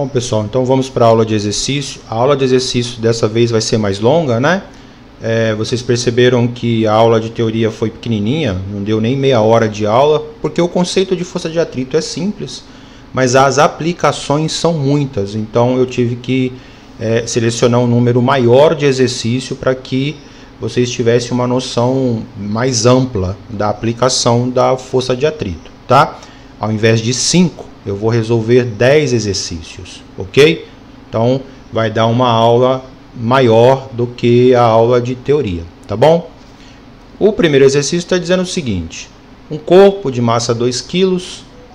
Bom, pessoal, então vamos para a aula de exercício. A aula de exercício dessa vez vai ser mais longa, né? Vocês perceberam que a aula de teoria foi pequenininha, não deu nem meia hora de aula, porque o conceito de força de atrito é simples, mas as aplicações são muitas. Então eu tive que selecionar um número maior de exercício para que vocês tivessem uma noção mais ampla da aplicação da força de atrito, tá? Ao invés de 5, eu vou resolver 10 exercícios, ok? Então vai dar uma aula maior do que a aula de teoria, tá bom? O primeiro exercício está dizendo o seguinte: um corpo de massa 2 kg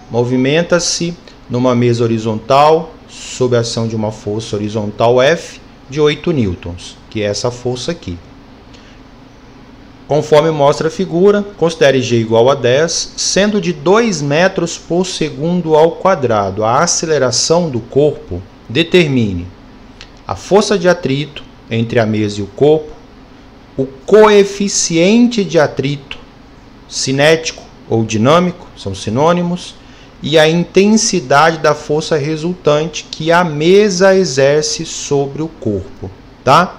movimenta-se numa mesa horizontal sob a ação de uma força horizontal F de 8 newtons, que é essa força aqui. Conforme mostra a figura, considere G igual a 10, sendo de 2 metros por segundo ao quadrado a aceleração do corpo. Determine a força de atrito entre a mesa e o corpo, o coeficiente de atrito, cinético ou dinâmico, são sinônimos, e a intensidade da força resultante que a mesa exerce sobre o corpo, tá?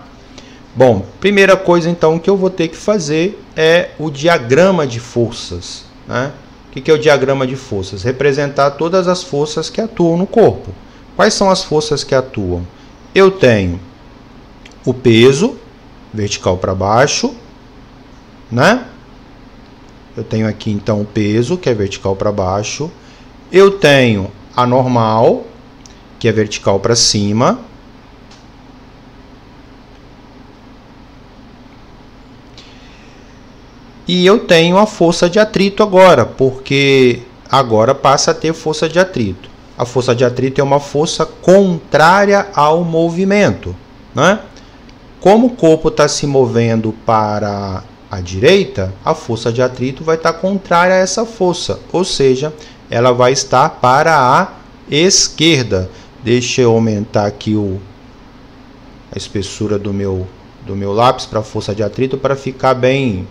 Bom, primeira coisa então que eu vou ter que fazer é o diagrama de forças, né? O que é o diagrama de forças? Representar todas as forças que atuam no corpo. Quais são as forças que atuam? Eu tenho o peso, vertical para baixo, né? Eu tenho aqui então o peso, que é vertical para baixo. Eu tenho a normal, que é vertical para cima. E eu tenho a força de atrito agora, porque agora passa a ter força de atrito. A força de atrito é uma força contrária ao movimento, né? Como o corpo está se movendo para a direita, a força de atrito vai estar contrária a essa força, ou seja, ela vai estar para a esquerda. Deixa eu aumentar aqui a espessura do meu lápis para a força de atrito para ficar bem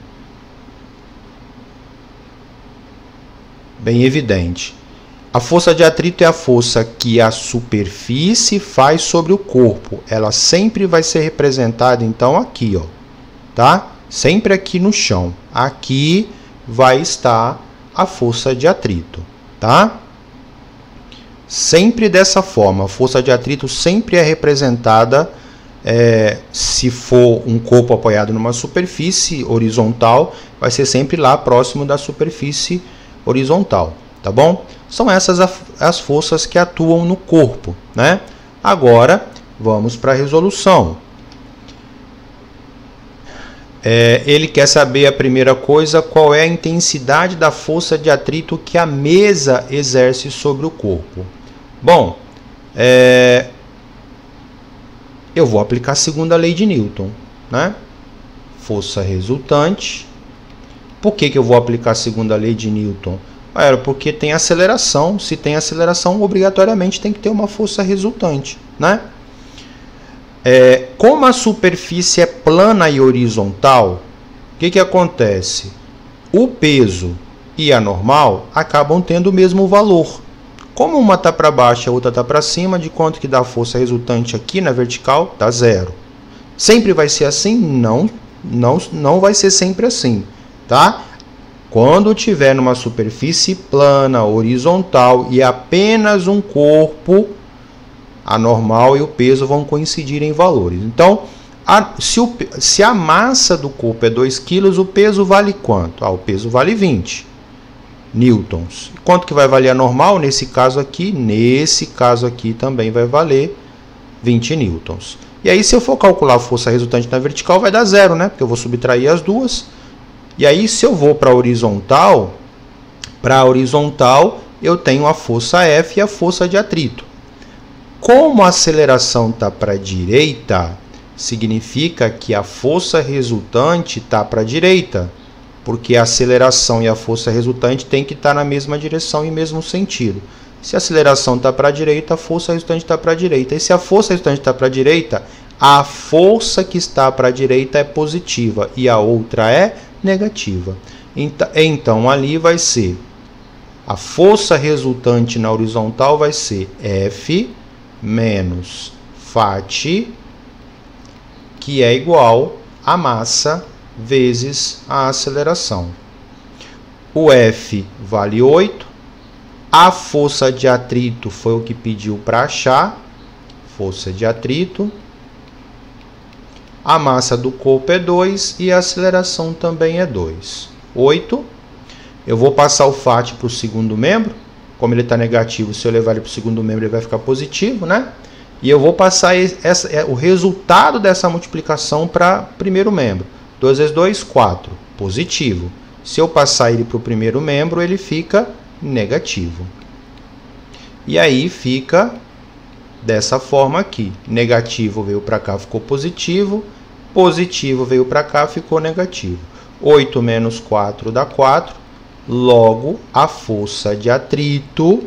evidente. A força de atrito é a força que a superfície faz sobre o corpo. Ela sempre vai ser representada então aqui, ó, tá? Sempre aqui no chão. Aqui vai estar a força de atrito, tá? Sempre dessa forma. A força de atrito sempre é representada se for um corpo apoiado numa superfície horizontal, vai ser sempre lá próximo da superfície horizontal, tá bom? São essas as forças que atuam no corpo, né? Agora, vamos para a resolução. Ele quer saber a primeira coisa, qual é a intensidade da força de atrito que a mesa exerce sobre o corpo. Bom, eu vou aplicar a segunda lei de Newton, né? Força resultante. Por que eu vou aplicar a segunda lei de Newton? Porque tem aceleração. Se tem aceleração, obrigatoriamente tem que ter uma força resultante, né? Como a superfície é plana e horizontal, o que acontece? O peso e a normal acabam tendo o mesmo valor. Como uma está para baixo e a outra está para cima, de quanto que dá a força resultante aqui na vertical? Dá 0. Sempre vai ser assim? Não vai ser sempre assim, tá? Quando tiver numa superfície plana, horizontal e apenas um corpo, a normal e o peso vão coincidir em valores. Então, se a massa do corpo é 2 kg, o peso vale quanto? O peso vale 20 newtons. Quanto que vai valer a normal? Nesse caso aqui também vai valer 20 newtons. E aí, se eu for calcular a força resultante na vertical, vai dar 0, né? Porque eu vou subtrair as duas. E aí, se eu vou para a horizontal, eu tenho a força F e a força de atrito. Como a aceleração está para a direita, significa que a força resultante está para a direita, porque a aceleração e a força resultante têm que estar na mesma direção e mesmo sentido. Se a aceleração está para a direita, a força resultante está para a direita. E se a força resultante está para a direita, a força que está para a direita é positiva e a outra é negativa. Então, ali vai ser a força resultante na horizontal vai ser F menos Φ, que é igual a massa vezes a aceleração. O F vale 8. A força de atrito foi o que pediu para achar. Força de atrito. A massa do corpo é 2 e a aceleração também é 2. 8. Eu vou passar o Φ para o segundo membro. Como ele está negativo, se eu levar ele para o segundo membro, ele vai ficar positivo, né? E eu vou passar o resultado dessa multiplicação para o primeiro membro. 2 vezes 2, 4. Positivo. Se eu passar ele para o primeiro membro, ele fica negativo. E aí fica dessa forma aqui. Negativo veio para cá, ficou positivo. Positivo veio para cá, ficou negativo. 8 menos 4 dá 4. Logo, a força de atrito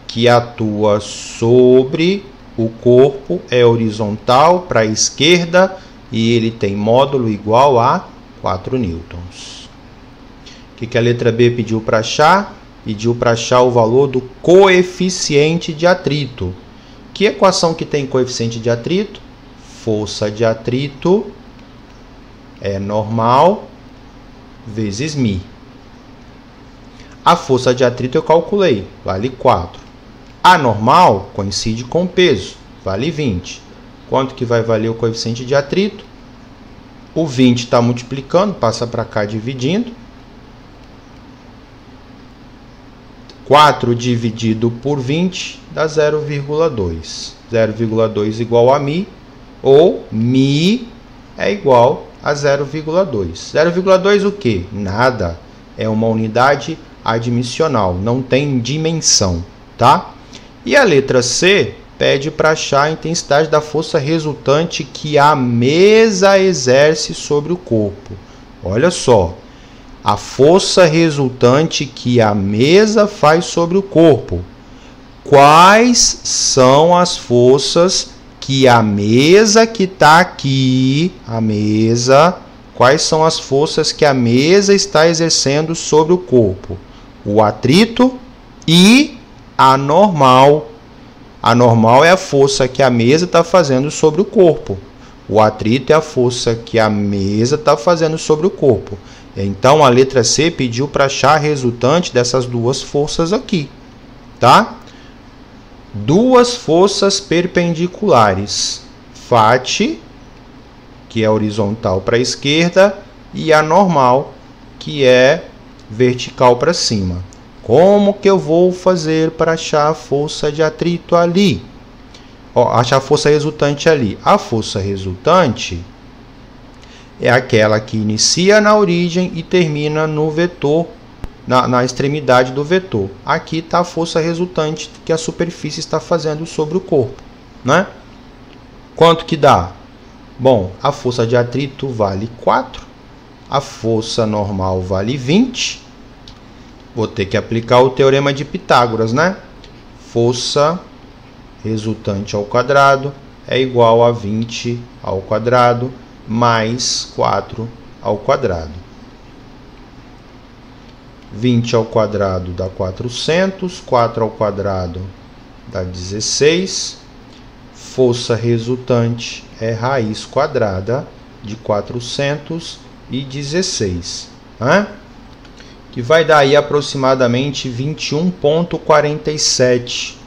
que atua sobre o corpo é horizontal para a esquerda e ele tem módulo igual a 4 newtons. O que a letra B pediu para achar? Pediu para achar o valor do coeficiente de atrito. Que equação que tem coeficiente de atrito? Força de atrito é normal vezes μ. A força de atrito eu calculei, vale 4. A normal coincide com o peso, vale 20. Quanto que vai valer o coeficiente de atrito? O 20 está multiplicando, passa para cá dividindo. 4 dividido por 20 dá 0,2. 0,2 igual a μ, ou μ é igual a 0,2. 0,2 o quê? Nada. É uma unidade admissional, não tem dimensão, tá? E a letra C pede para achar a intensidade da força resultante que a mesa exerce sobre o corpo. Olha só, a força resultante que a mesa faz sobre o corpo. Quais são as forças que a mesa que está aqui, quais são as forças que a mesa está exercendo sobre o corpo? O atrito e a normal. A normal é a força que a mesa está fazendo sobre o corpo. O atrito é a força que a mesa está fazendo sobre o corpo. Então, a letra C pediu para achar a resultante dessas duas forças aqui, tá? Duas forças perpendiculares. Φ, que é horizontal para a esquerda, e a normal, que é vertical para cima. Como que eu vou fazer para achar a força de atrito ali? Achar a força resultante ali. A força resultante é aquela que inicia na origem e termina no vetor, na extremidade do vetor. Aqui está a força resultante que a superfície está fazendo sobre o corpo, né? Quanto que dá? Bom, a força de atrito vale 4. A força normal vale 20. Vou ter que aplicar o teorema de Pitágoras, né? Força resultante ao quadrado é igual a 20 ao quadrado mais 4 ao quadrado. 20 ao quadrado dá 400, 4 ao quadrado dá 16. Força resultante é raiz quadrada de 416, né? Que vai dar aí aproximadamente 21,47.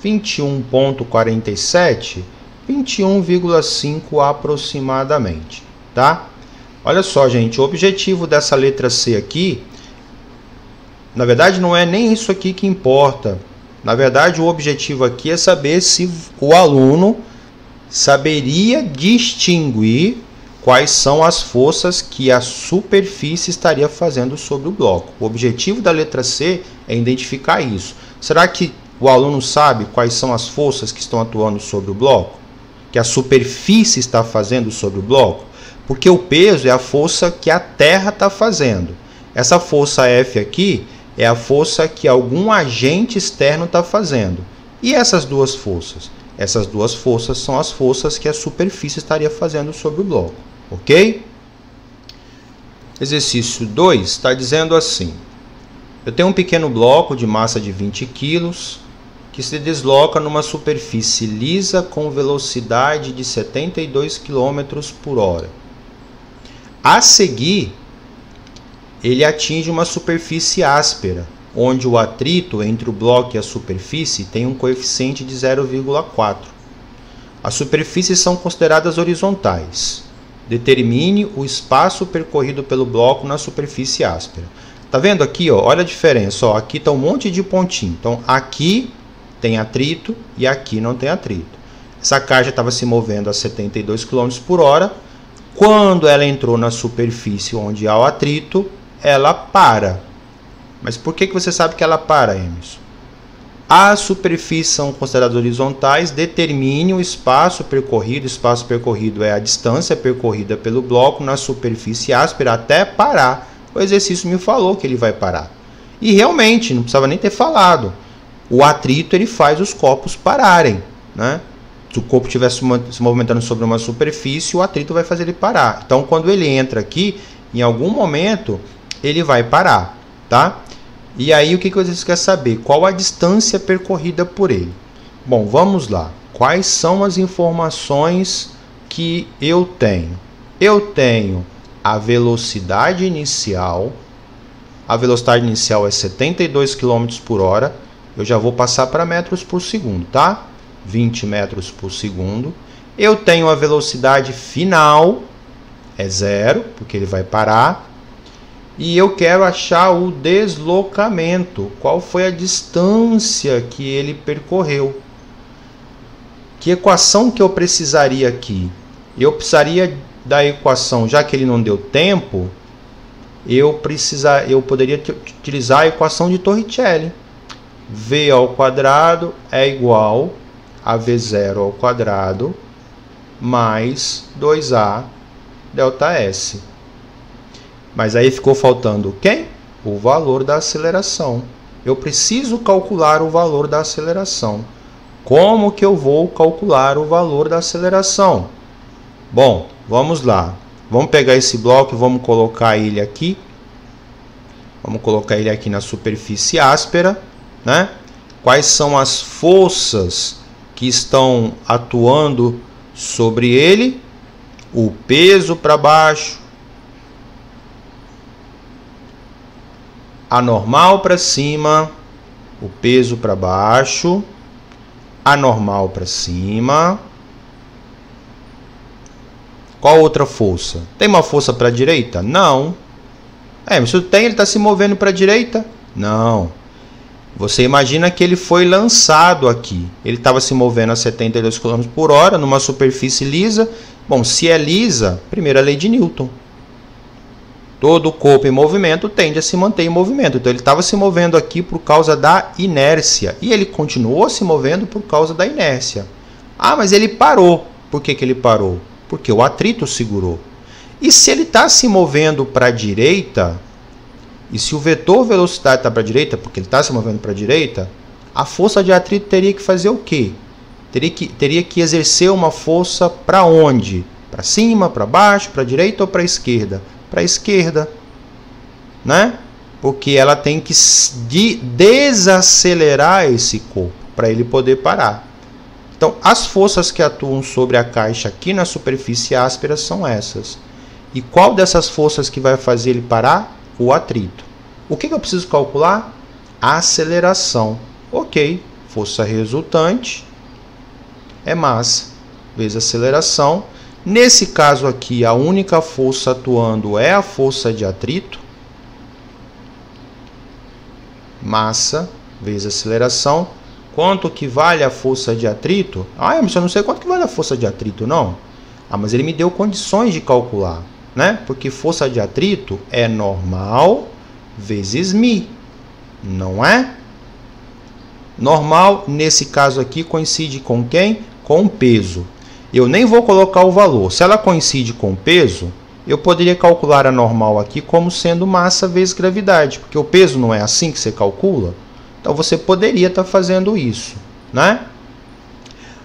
21,47, 21,5 aproximadamente, tá? Olha só, gente, o objetivo dessa letra C aqui, na verdade, não é nem isso aqui que importa. Na verdade, o objetivo aqui é saber se o aluno saberia distinguir quais são as forças que a superfície estaria fazendo sobre o bloco. O objetivo da letra C é identificar isso. Será que o aluno sabe quais são as forças que estão atuando sobre o bloco? Que a superfície está fazendo sobre o bloco? Porque o peso é a força que a Terra está fazendo. Essa força F aqui é a força que algum agente externo está fazendo. E essas duas forças? Essas duas forças são as forças que a superfície estaria fazendo sobre o bloco. Ok? Exercício 2 está dizendo assim. Eu tenho um pequeno bloco de massa de 20 kg que se desloca numa superfície lisa com velocidade de 72 km por hora. A seguir, ele atinge uma superfície áspera, onde o atrito entre o bloco e a superfície tem um coeficiente de 0,4. As superfícies são consideradas horizontais. Determine o espaço percorrido pelo bloco na superfície áspera. Tá vendo aqui, ó? Olha a diferença, ó. Aqui está um monte de pontinho. Então, aqui tem atrito e aqui não tem atrito. Essa caixa estava se movendo a 72 km por hora. Quando ela entrou na superfície onde há o atrito, ela para. Mas por que você sabe que ela para, Emerson? As superfícies são consideradas horizontais. Determine o espaço percorrido. O espaço percorrido é a distância percorrida pelo bloco na superfície áspera até parar. O exercício me falou que ele vai parar. E realmente, não precisava nem ter falado. O atrito ele faz os corpos pararem, né? Se o corpo estiver se movimentando sobre uma superfície, o atrito vai fazer ele parar. Então, quando ele entra aqui, em algum momento, ele vai parar, tá? E aí, o que vocês querem saber? Qual a distância percorrida por ele? Bom, vamos lá. Quais são as informações que eu tenho? Eu tenho a velocidade inicial. A velocidade inicial é 72 km por hora. Eu já vou passar para metros por segundo, tá? 20 metros por segundo. Eu tenho a velocidade final, é 0, porque ele vai parar. E eu quero achar o deslocamento. Qual foi a distância que ele percorreu? Que equação que eu precisaria aqui? Eu precisaria da equação, já que ele não deu tempo, eu poderia utilizar a equação de Torricelli. V ao quadrado é igual a V0 ao quadrado mais 2A delta S. Mas aí ficou faltando quem? O valor da aceleração. Eu preciso calcular o valor da aceleração. Como que eu vou calcular o valor da aceleração? Bom, vamos lá. Vamos pegar esse bloco e vamos colocar ele aqui. Vamos colocar ele aqui na superfície áspera, né? Quais são as forças que estão atuando sobre ele? O peso para baixo, a normal para cima, o peso para baixo, a normal para cima. Qual outra força? Tem uma força para a direita? Não. Mas se tem, ele está se movendo para a direita? Não. Você imagina que ele foi lançado aqui. Ele estava se movendo a 72 km por hora numa superfície lisa. Bom, se é lisa, primeira lei de Newton. Todo corpo em movimento tende a se manter em movimento. Então ele estava se movendo aqui por causa da inércia. E ele continuou se movendo por causa da inércia. Ah, mas ele parou. Por que ele parou? Porque o atrito segurou. E se ele está se movendo para a direita, e se o vetor velocidade está para a direita, porque ele está se movendo para a direita, a força de atrito teria que fazer o quê? Teria que exercer uma força para onde? Para cima, para baixo, para a direita ou para a esquerda? Para a esquerda, né? Porque ela tem que desacelerar esse corpo para ele poder parar. Então, as forças que atuam sobre a caixa aqui na superfície áspera são essas. E qual dessas forças que vai fazer ele parar? O atrito. O que eu preciso calcular? A aceleração. Ok, força resultante é massa vezes aceleração. Nesse caso aqui, a única força atuando é a força de atrito. Massa vezes aceleração. Quanto que vale a força de atrito? Mas eu não sei quanto que vale a força de atrito, não. Mas ele me deu condições de calcular, né? Porque força de atrito é normal vezes μ, não é? Normal, nesse caso aqui, coincide com quem? Com o peso. Eu nem vou colocar o valor. Se ela coincide com o peso, eu poderia calcular a normal aqui como sendo massa vezes gravidade, porque o peso não é assim que você calcula. Então você poderia estar fazendo isso, né?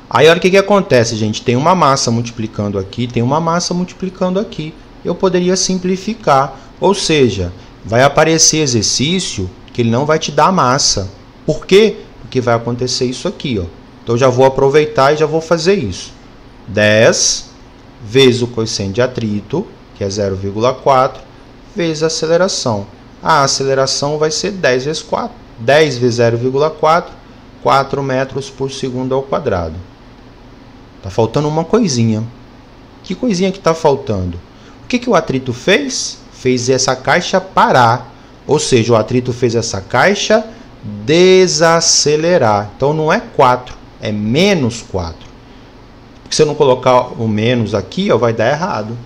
Aí olha o que acontece, gente. Tem uma massa multiplicando aqui, tem uma massa multiplicando aqui. Eu poderia simplificar, ou seja, vai aparecer exercício que ele não vai te dar massa. Por quê? porque vai acontecer isso aqui, ó. Então, eu já vou aproveitar e já vou fazer isso. 10 vezes o coeficiente de atrito, que é 0,4, vezes a aceleração. A aceleração vai ser 10 vezes 4. 10 vezes 0,4, 4 metros por segundo ao quadrado. Está faltando uma coisinha. Que coisinha que está faltando? O que o atrito fez? Fez essa caixa parar. Ou seja, o atrito fez essa caixa desacelerar. Então, não é 4, é menos 4. Porque se eu não colocar o menos aqui, ó, vai dar errado.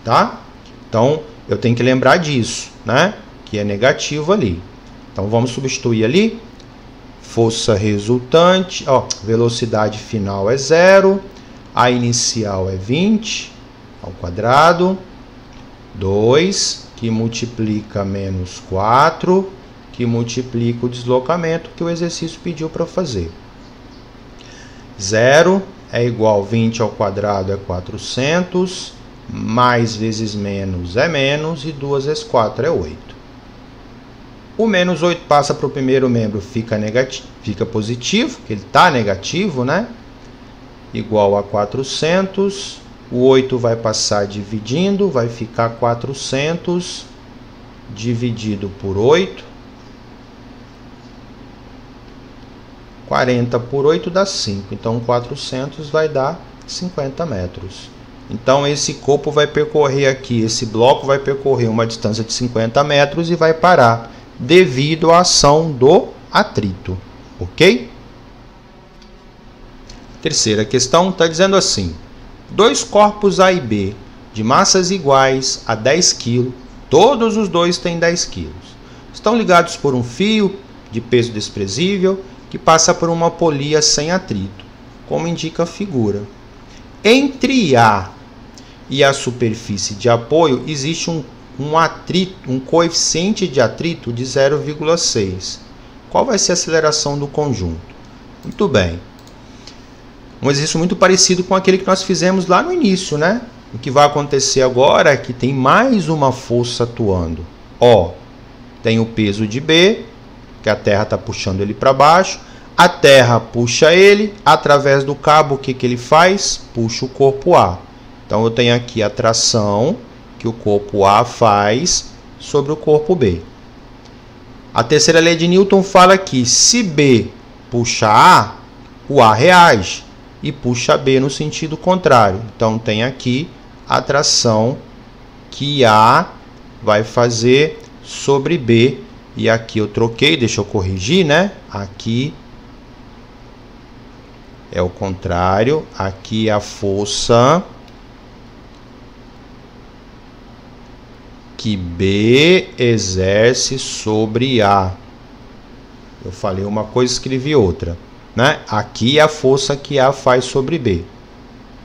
Tá? Então, eu tenho que lembrar disso, né? Que é negativo ali. Então, vamos substituir ali. Força resultante, ó, velocidade final é 0. A inicial é 20 ao quadrado. 2, que multiplica menos 4, que multiplica o deslocamento que o exercício pediu para fazer. 0 é igual a 20 ao quadrado é 400, mais vezes menos é menos, e 2 vezes 4 é 8. O menos 8 passa para o primeiro membro, fica negativo, fica positivo, que ele está negativo, né? Igual a 400. O 8 vai passar dividindo, vai ficar 400 dividido por 8. 40 por 8 dá 5. Então, 400 vai dar 50 metros. Então, esse corpo vai percorrer aqui, esse bloco vai percorrer uma distância de 50 metros e vai parar, devido à ação do atrito. Ok? Terceira questão está dizendo assim: dois corpos A e B, de massas iguais a 10 kg, todos os dois têm 10 kg. Estão ligados por um fio de peso desprezível que passa por uma polia sem atrito, como indica a figura. Entre A e a superfície de apoio existe um coeficiente de atrito de 0,6. Qual vai ser a aceleração do conjunto? Muito bem. Um exercício muito parecido com aquele que nós fizemos lá no início, né? O que vai acontecer agora é que tem mais uma força atuando. Ó, tem o peso de B, que a Terra está puxando ele para baixo. A Terra puxa ele, através do cabo, o que ele faz? Puxa o corpo A. Então, eu tenho aqui a tração que o corpo A faz sobre o corpo B. A terceira lei de Newton fala que se B puxa A, o A reage e puxa B no sentido contrário. Então, tem aqui a tração que A vai fazer sobre B. E aqui eu troquei, deixa eu corrigir, né? Aqui é o contrário. Aqui é a força que B exerce sobre A. Eu falei uma coisa, escrevi outra. Né? Aqui é a força que A faz sobre B.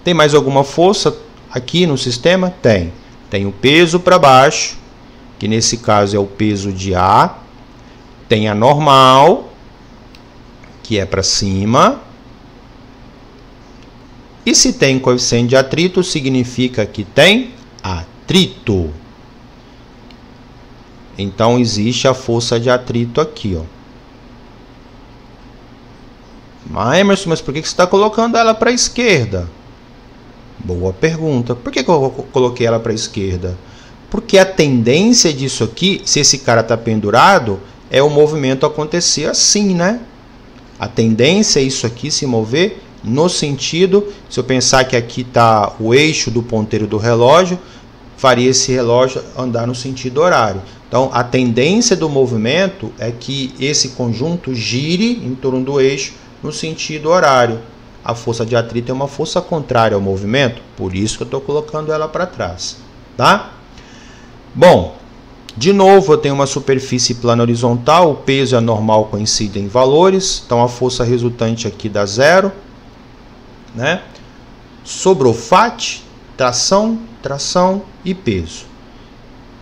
Tem mais alguma força aqui no sistema? Tem. Tem o peso para baixo, que nesse caso é o peso de A. Tem a normal, que é para cima. E se tem coeficiente de atrito, significa que tem atrito. Então, existe a força de atrito aqui, ó. Emerson, mas por que você está colocando ela para a esquerda? Boa pergunta. Por que eu coloquei ela para a esquerda? Porque a tendência disso aqui, se esse cara está pendurado, é o movimento acontecer assim, né? A tendência é isso aqui se mover no sentido, se eu pensar que aqui está o eixo do ponteiro do relógio, faria esse relógio andar no sentido horário. Então, a tendência do movimento é que esse conjunto gire em torno do eixo no sentido horário. A força de atrito é uma força contrária ao movimento, por isso que eu estou colocando ela para trás, tá? Bom, de novo eu tenho uma superfície plana horizontal, o peso e a normal coincidem em valores, então a força resultante aqui dá 0, né? Sobrou FAT, tração, tração e peso.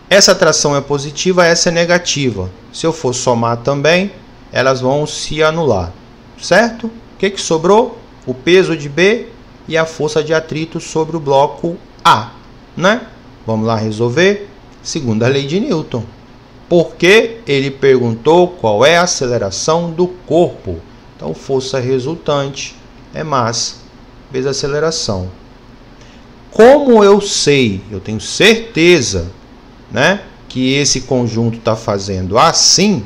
Essa tração é positiva, essa é negativa. Se eu for somar também, elas vão se anular. Certo? O que sobrou? O peso de B e a força de atrito sobre o bloco A, né? Vamos lá resolver. Segunda lei de Newton. Porque ele perguntou qual é a aceleração do corpo. Então, força resultante é massa vezes aceleração. Como eu sei, eu tenho certeza, né, que esse conjunto está fazendo assim,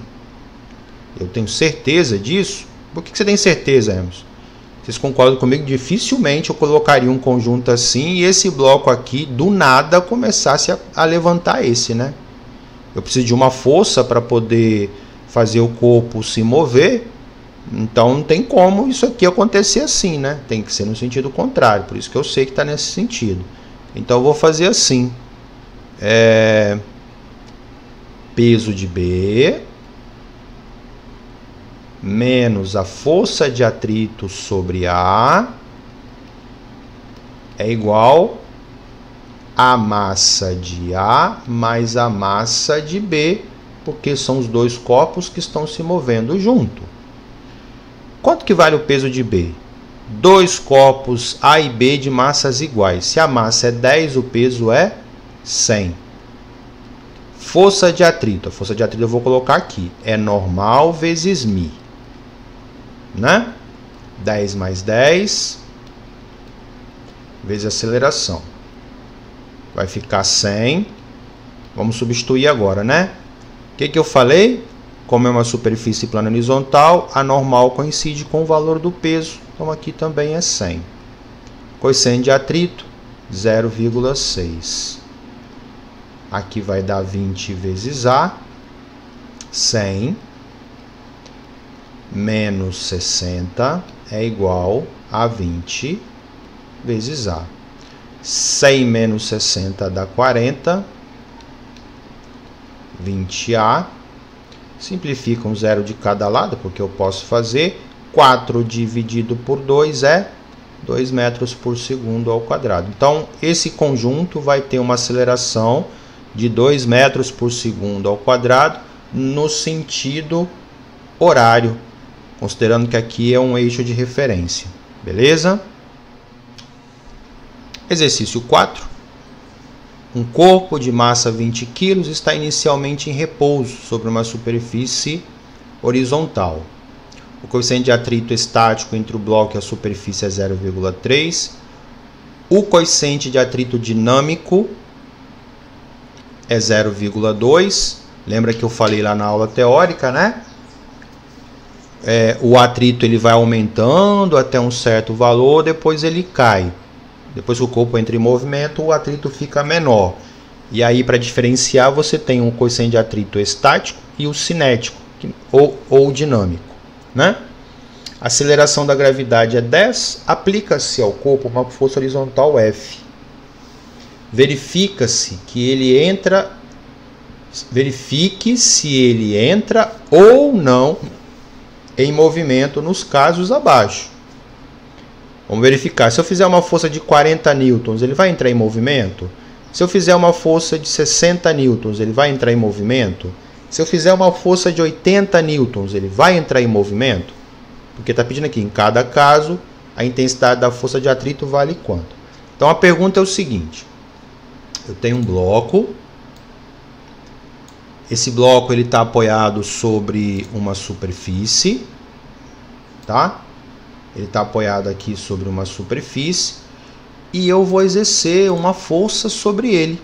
eu tenho certeza disso. Por que você tem certeza, Emerson? Vocês concordam comigo? Dificilmente eu colocaria um conjunto assim e esse bloco aqui, do nada, começasse a levantar esse, né? Eu preciso de uma força para poder fazer o corpo se mover. Então não tem como isso aqui acontecer assim, né? Tem que ser no sentido contrário. Por isso que eu sei que está nesse sentido. Então eu vou fazer assim. Peso de B menos a força de atrito sobre A é igual a massa de A mais a massa de B, porque são os dois corpos que estão se movendo junto. Quanto que vale o peso de B? Dois corpos A e B de massas iguais. Se a massa é 10, o peso é 100. Força de atrito. A força de atrito eu vou colocar aqui. É normal vezes μ. Né? 10 mais 10 vezes aceleração. Vai ficar 100. Vamos substituir agora, né? O que eu falei? Como é uma superfície plana horizontal, a normal coincide com o valor do peso. Então aqui também é 100. Coeficiente de atrito, 0,6. Aqui vai dar 20 vezes A. 100 menos 60 é igual a 20 vezes A. 100 menos 60 dá 40. 20A. Simplifica um zero de cada lado, porque eu posso fazer 4 dividido por 2 é 2 metros por segundo ao quadrado. Então, esse conjunto vai ter uma aceleração de 2 metros por segundo ao quadrado no sentido horário, considerando que aqui é um eixo de referência. Beleza? Exercício 4. Um corpo de massa 20 kg está inicialmente em repouso sobre uma superfície horizontal. O coeficiente de atrito estático entre o bloco e a superfície é 0,3. O coeficiente de atrito dinâmico é 0,2. Lembra que eu falei lá na aula teórica, né? O atrito ele vai aumentando até um certo valor, depois ele cai. Depois que o corpo entra em movimento, o atrito fica menor. E aí, para diferenciar, você tem um coeficiente de atrito estático e o cinético, ou dinâmico, né? A aceleração da gravidade é 10, aplica-se ao corpo uma força horizontal F. Verifique se ele entra ou não em movimento nos casos abaixo. Vamos verificar. Se eu fizer uma força de 40 newtons, ele vai entrar em movimento? Se eu fizer uma força de 60 newtons, ele vai entrar em movimento? Se eu fizer uma força de 80 newtons, ele vai entrar em movimento? Porque está pedindo aqui, em cada caso, a intensidade da força de atrito vale quanto? Então a pergunta é o seguinte. Eu tenho um bloco. Esse bloco ele está apoiado sobre uma superfície. Tá? Ele está apoiado aqui sobre uma superfície e eu vou exercer uma força sobre ele.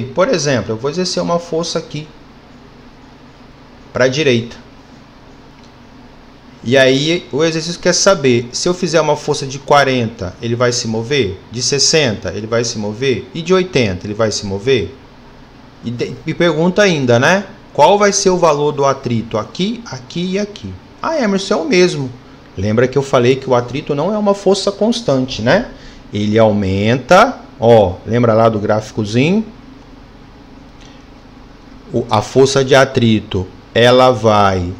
Por exemplo, eu vou exercer uma força aqui para a direita. E aí o exercício quer saber, se eu fizer uma força de 40, ele vai se mover? De 60, ele vai se mover? E de 80, ele vai se mover? E pergunta ainda, né? Qual vai ser o valor do atrito aqui, aqui e aqui? Ah, Emerson, é o mesmo. Lembra que eu falei que o atrito não é uma força constante, né? Ele aumenta, ó, lembra lá do gráficozinho? A força de atrito, ela vai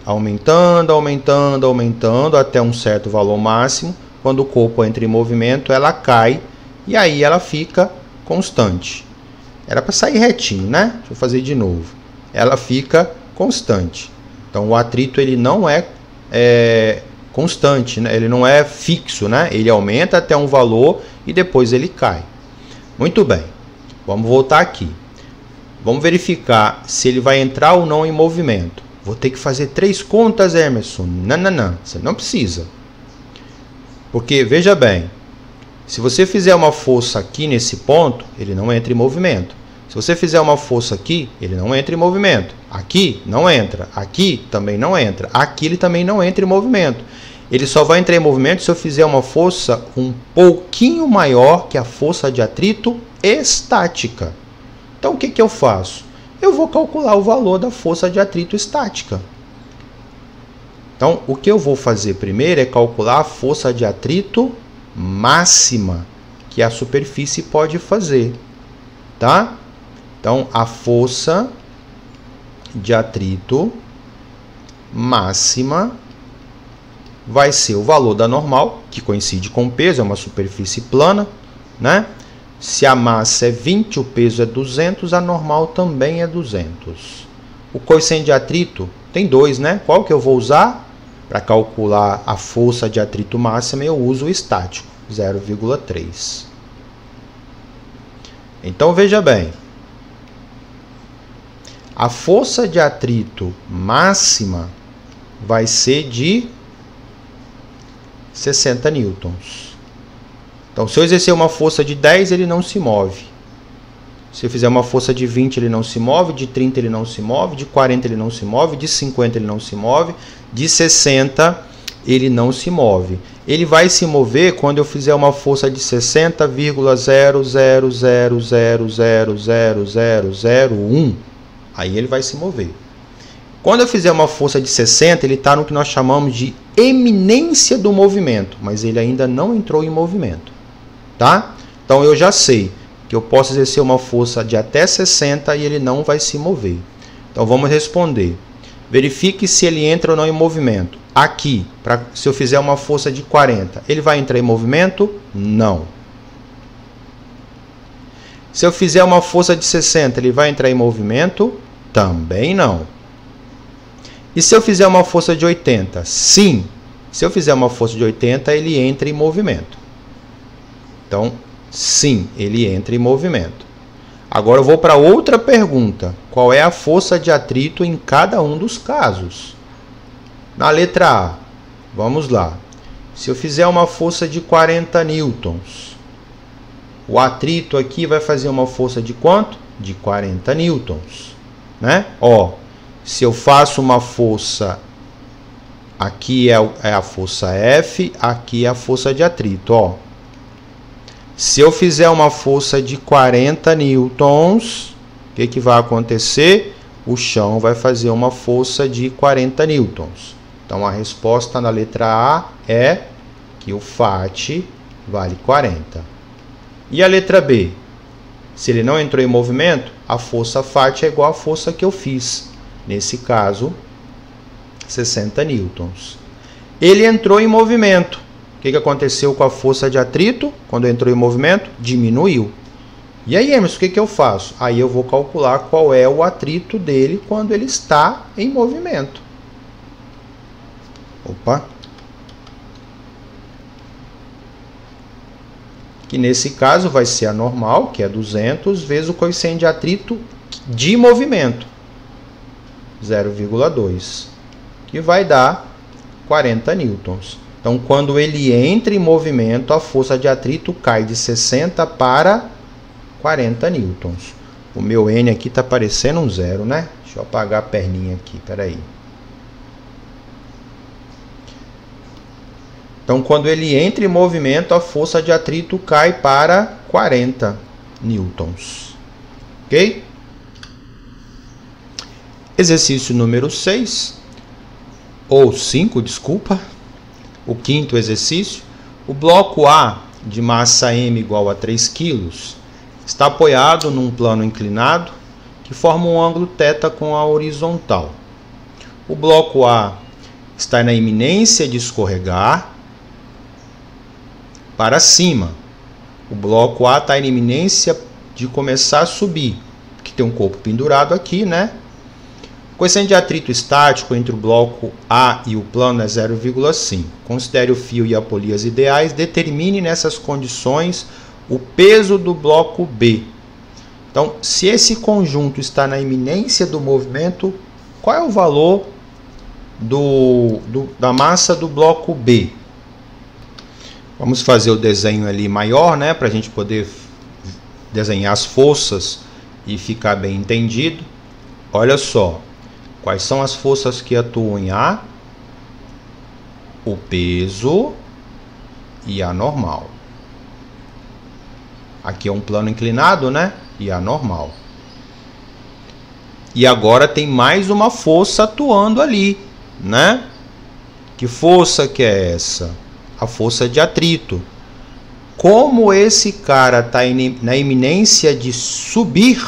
aumentando, aumentando, aumentando até um certo valor máximo. Quando o corpo entra em movimento, ela cai e aí ela fica constante. Era para sair retinho, né? Deixa eu fazer de novo. Ela fica constante. Então, o atrito ele não é constante, né? Ele não é fixo, né? Ele aumenta até um valor e depois ele cai. Muito bem. Vamos voltar aqui. Vamos verificar se ele vai entrar ou não em movimento. Vou ter que fazer 3 contas, Emerson. Não, você não precisa. Porque, veja bem, se você fizer uma força aqui nesse ponto, ele não entra em movimento. Se você fizer uma força aqui, ele não entra em movimento. Aqui, não entra. Aqui, também não entra. Aqui, ele também não entra em movimento. Ele só vai entrar em movimento se eu fizer uma força um pouquinho maior que a força de atrito estática. Então, o que eu faço? Eu vou calcular o valor da força de atrito estática. Então, o que eu vou fazer primeiro é calcular a força de atrito máxima que a superfície pode fazer, tá? Então, a força de atrito máxima vai ser o valor da normal, que coincide com o peso, é uma superfície plana, né? Se a massa é 20, o peso é 200, a normal também é 200. O coeficiente de atrito tem 2, né? Qual que eu vou usar? Para calcular a força de atrito máxima, eu uso o estático, 0,3. Então, veja bem. A força de atrito máxima vai ser de 60 newtons. Então, se eu exercer uma força de 10, ele não se move. Se eu fizer uma força de 20, ele não se move. De 30, ele não se move. De 40, ele não se move. De 50, ele não se move. De 60, ele não se move. Ele vai se mover quando eu fizer uma força de 60,0000000001. Aí ele vai se mover. Quando eu fizer uma força de 60, ele está no que nós chamamos de eminência do movimento, mas ele ainda não entrou em movimento. Tá? Então eu já sei que eu posso exercer uma força de até 60 e ele não vai se mover. Então vamos responder. Verifique se ele entra ou não em movimento. Aqui, se eu fizer uma força de 40, ele vai entrar em movimento? Não. Se eu fizer uma força de 60, ele vai entrar em movimento? Também não. E se eu fizer uma força de 80? Sim. Se eu fizer uma força de 80, ele entra em movimento. Então, sim, ele entra em movimento. Agora eu vou para outra pergunta. Qual é a força de atrito em cada um dos casos? Na letra A, vamos lá. Se eu fizer uma força de 40 newtons, o atrito aqui vai fazer uma força de quanto? De 40 newtons. Né? Ó, se eu faço uma força, aqui é a força F, aqui é a força de atrito. Ó. Se eu fizer uma força de 40 newtons, o que vai acontecer? O chão vai fazer uma força de 40 newtons. Então, a resposta na letra A é que o FAT vale 40. E a letra B? Se ele não entrou em movimento, a força FAT é igual à força que eu fiz. Nesse caso, 60 newtons. Ele entrou em movimento. O que aconteceu com a força de atrito? Quando entrou em movimento, diminuiu. E aí, Emerson, o que eu faço? Aí eu vou calcular qual é o atrito dele quando ele está em movimento. Opa! Que nesse caso vai ser a normal, que é 200, vezes o coeficiente de atrito de movimento, 0,2, que vai dar 40 newtons. Então, quando ele entra em movimento, a força de atrito cai de 60 para 40 newtons. O meu N aqui está parecendo um zero, né? Deixa eu apagar a perninha aqui, peraí. Então, quando ele entra em movimento, a força de atrito cai para 40 newtons. Ok? Exercício número 6, ou 5, desculpa. O quinto exercício. O bloco A, de massa M igual a 3 kg, está apoiado num plano inclinado que forma um ângulo θ com a horizontal. O bloco A está na iminência de escorregar para cima. O bloco A está na iminência de começar a subir, que tem um corpo pendurado aqui, né? O coeficiente de atrito estático entre o bloco A e o plano é 0,5. Considere o fio e a polias ideais. Determine nessas condições o peso do bloco B. Então, se esse conjunto está na iminência do movimento, qual é o valor da massa do bloco B? Vamos fazer o desenho ali maior, né, para a gente poder desenhar as forças e ficar bem entendido. Olha só, quais são as forças que atuam em A? O peso e a normal. Aqui é um plano inclinado, né? E a normal. E agora tem mais uma força atuando ali, né? Que força que é essa? A força de atrito. Como esse cara está na iminência de subir,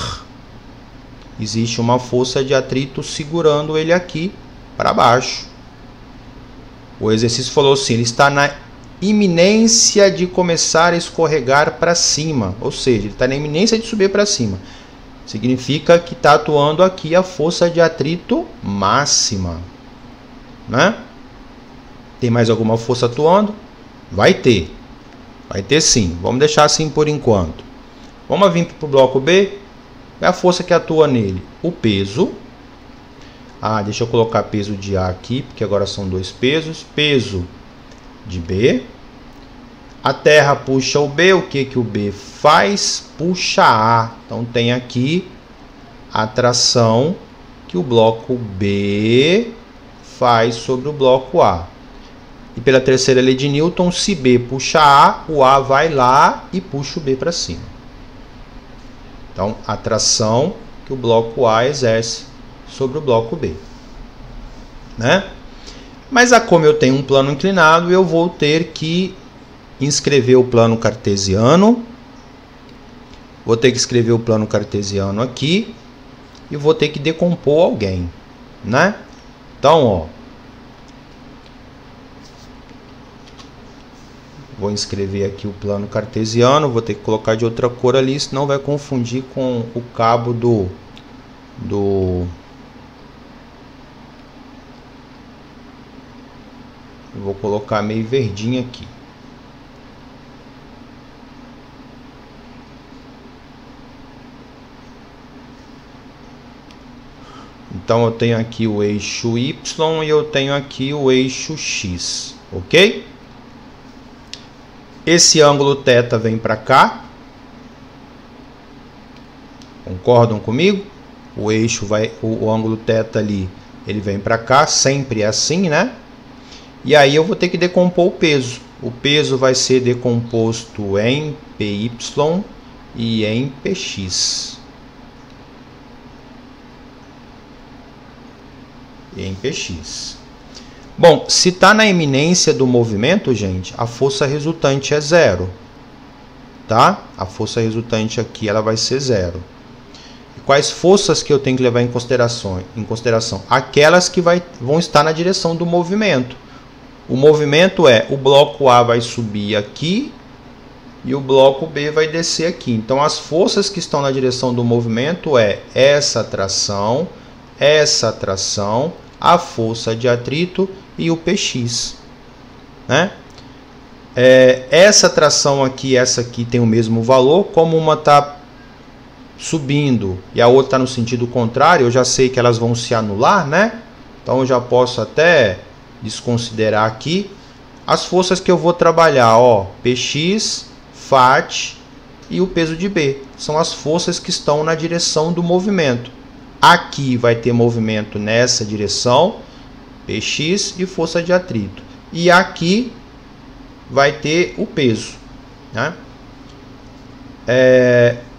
existe uma força de atrito segurando ele aqui para baixo. O exercício falou assim, ele está na iminência de começar a escorregar para cima, ou seja, ele está na iminência de subir para cima. Significa que está atuando aqui a força de atrito máxima, né? Tem mais alguma força atuando? Vai ter sim. Vamos deixar assim por enquanto. Vamos vir para o bloco B. Qual é a força que atua nele? O peso. Deixa eu colocar peso de A aqui, porque agora são dois pesos. Peso de B. A terra puxa o B. O que o B faz? Puxa A. Então tem aqui a tração que o bloco B faz sobre o bloco A. E pela terceira lei de Newton, se B puxa A, o A vai lá e puxa o B para cima. Então, a tração que o bloco A exerce sobre o bloco B, né? Mas como eu tenho um plano inclinado, eu vou ter que inscrever o plano cartesiano. Vou ter que escrever o plano cartesiano aqui e vou ter que decompor alguém, né? Então, ó, vou inscrever aqui o plano cartesiano, vou ter que colocar de outra cor ali, senão vai confundir com o cabo Eu vou colocar meio verdinho aqui. Então eu tenho aqui o eixo Y e eu tenho aqui o eixo X, ok? Esse ângulo θ vem para cá. Concordam comigo? O eixo o ângulo θ ali, ele vem para cá, sempre é assim, né? E aí eu vou ter que decompor o peso. O peso vai ser decomposto em PY e em PX. Em PX. Bom, se está na iminência do movimento, gente, a força resultante é zero, tá? A força resultante aqui ela vai ser zero. E quais forças que eu tenho que levar em consideração? Aquelas que vão estar na direção do movimento. O movimento é, o bloco A vai subir aqui e o bloco B vai descer aqui. Então, as forças que estão na direção do movimento é essa tração, a força de atrito e o PX, né? Essa tração aqui e essa aqui tem o mesmo valor, como uma está subindo e a outra está no sentido contrário, eu já sei que elas vão se anular, né? Então eu já posso até desconsiderar aqui as forças que eu vou trabalhar, ó, PX, FAT e o peso de B. São as forças que estão na direção do movimento. Aqui vai ter movimento nessa direção, PX e força de atrito. E aqui vai ter o peso, né?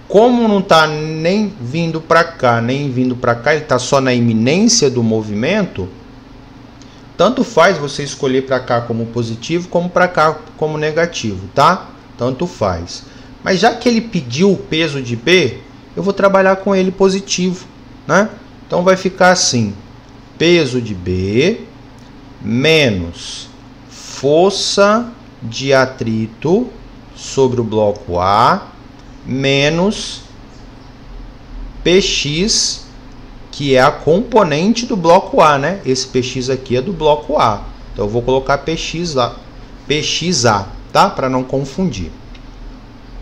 Como não está nem vindo para cá, nem vindo para cá, ele está só na iminência do movimento, tanto faz você escolher para cá como positivo, como para cá como negativo, tá? Tanto faz. Mas já que ele pediu o peso de B, eu vou trabalhar com ele positivo, né? Então vai ficar assim, peso de B menos força de atrito sobre o bloco A menos PX, que é a componente do bloco A, né? Esse PX aqui é do bloco A. Então eu vou colocar PX lá, PXA, tá? Para não confundir.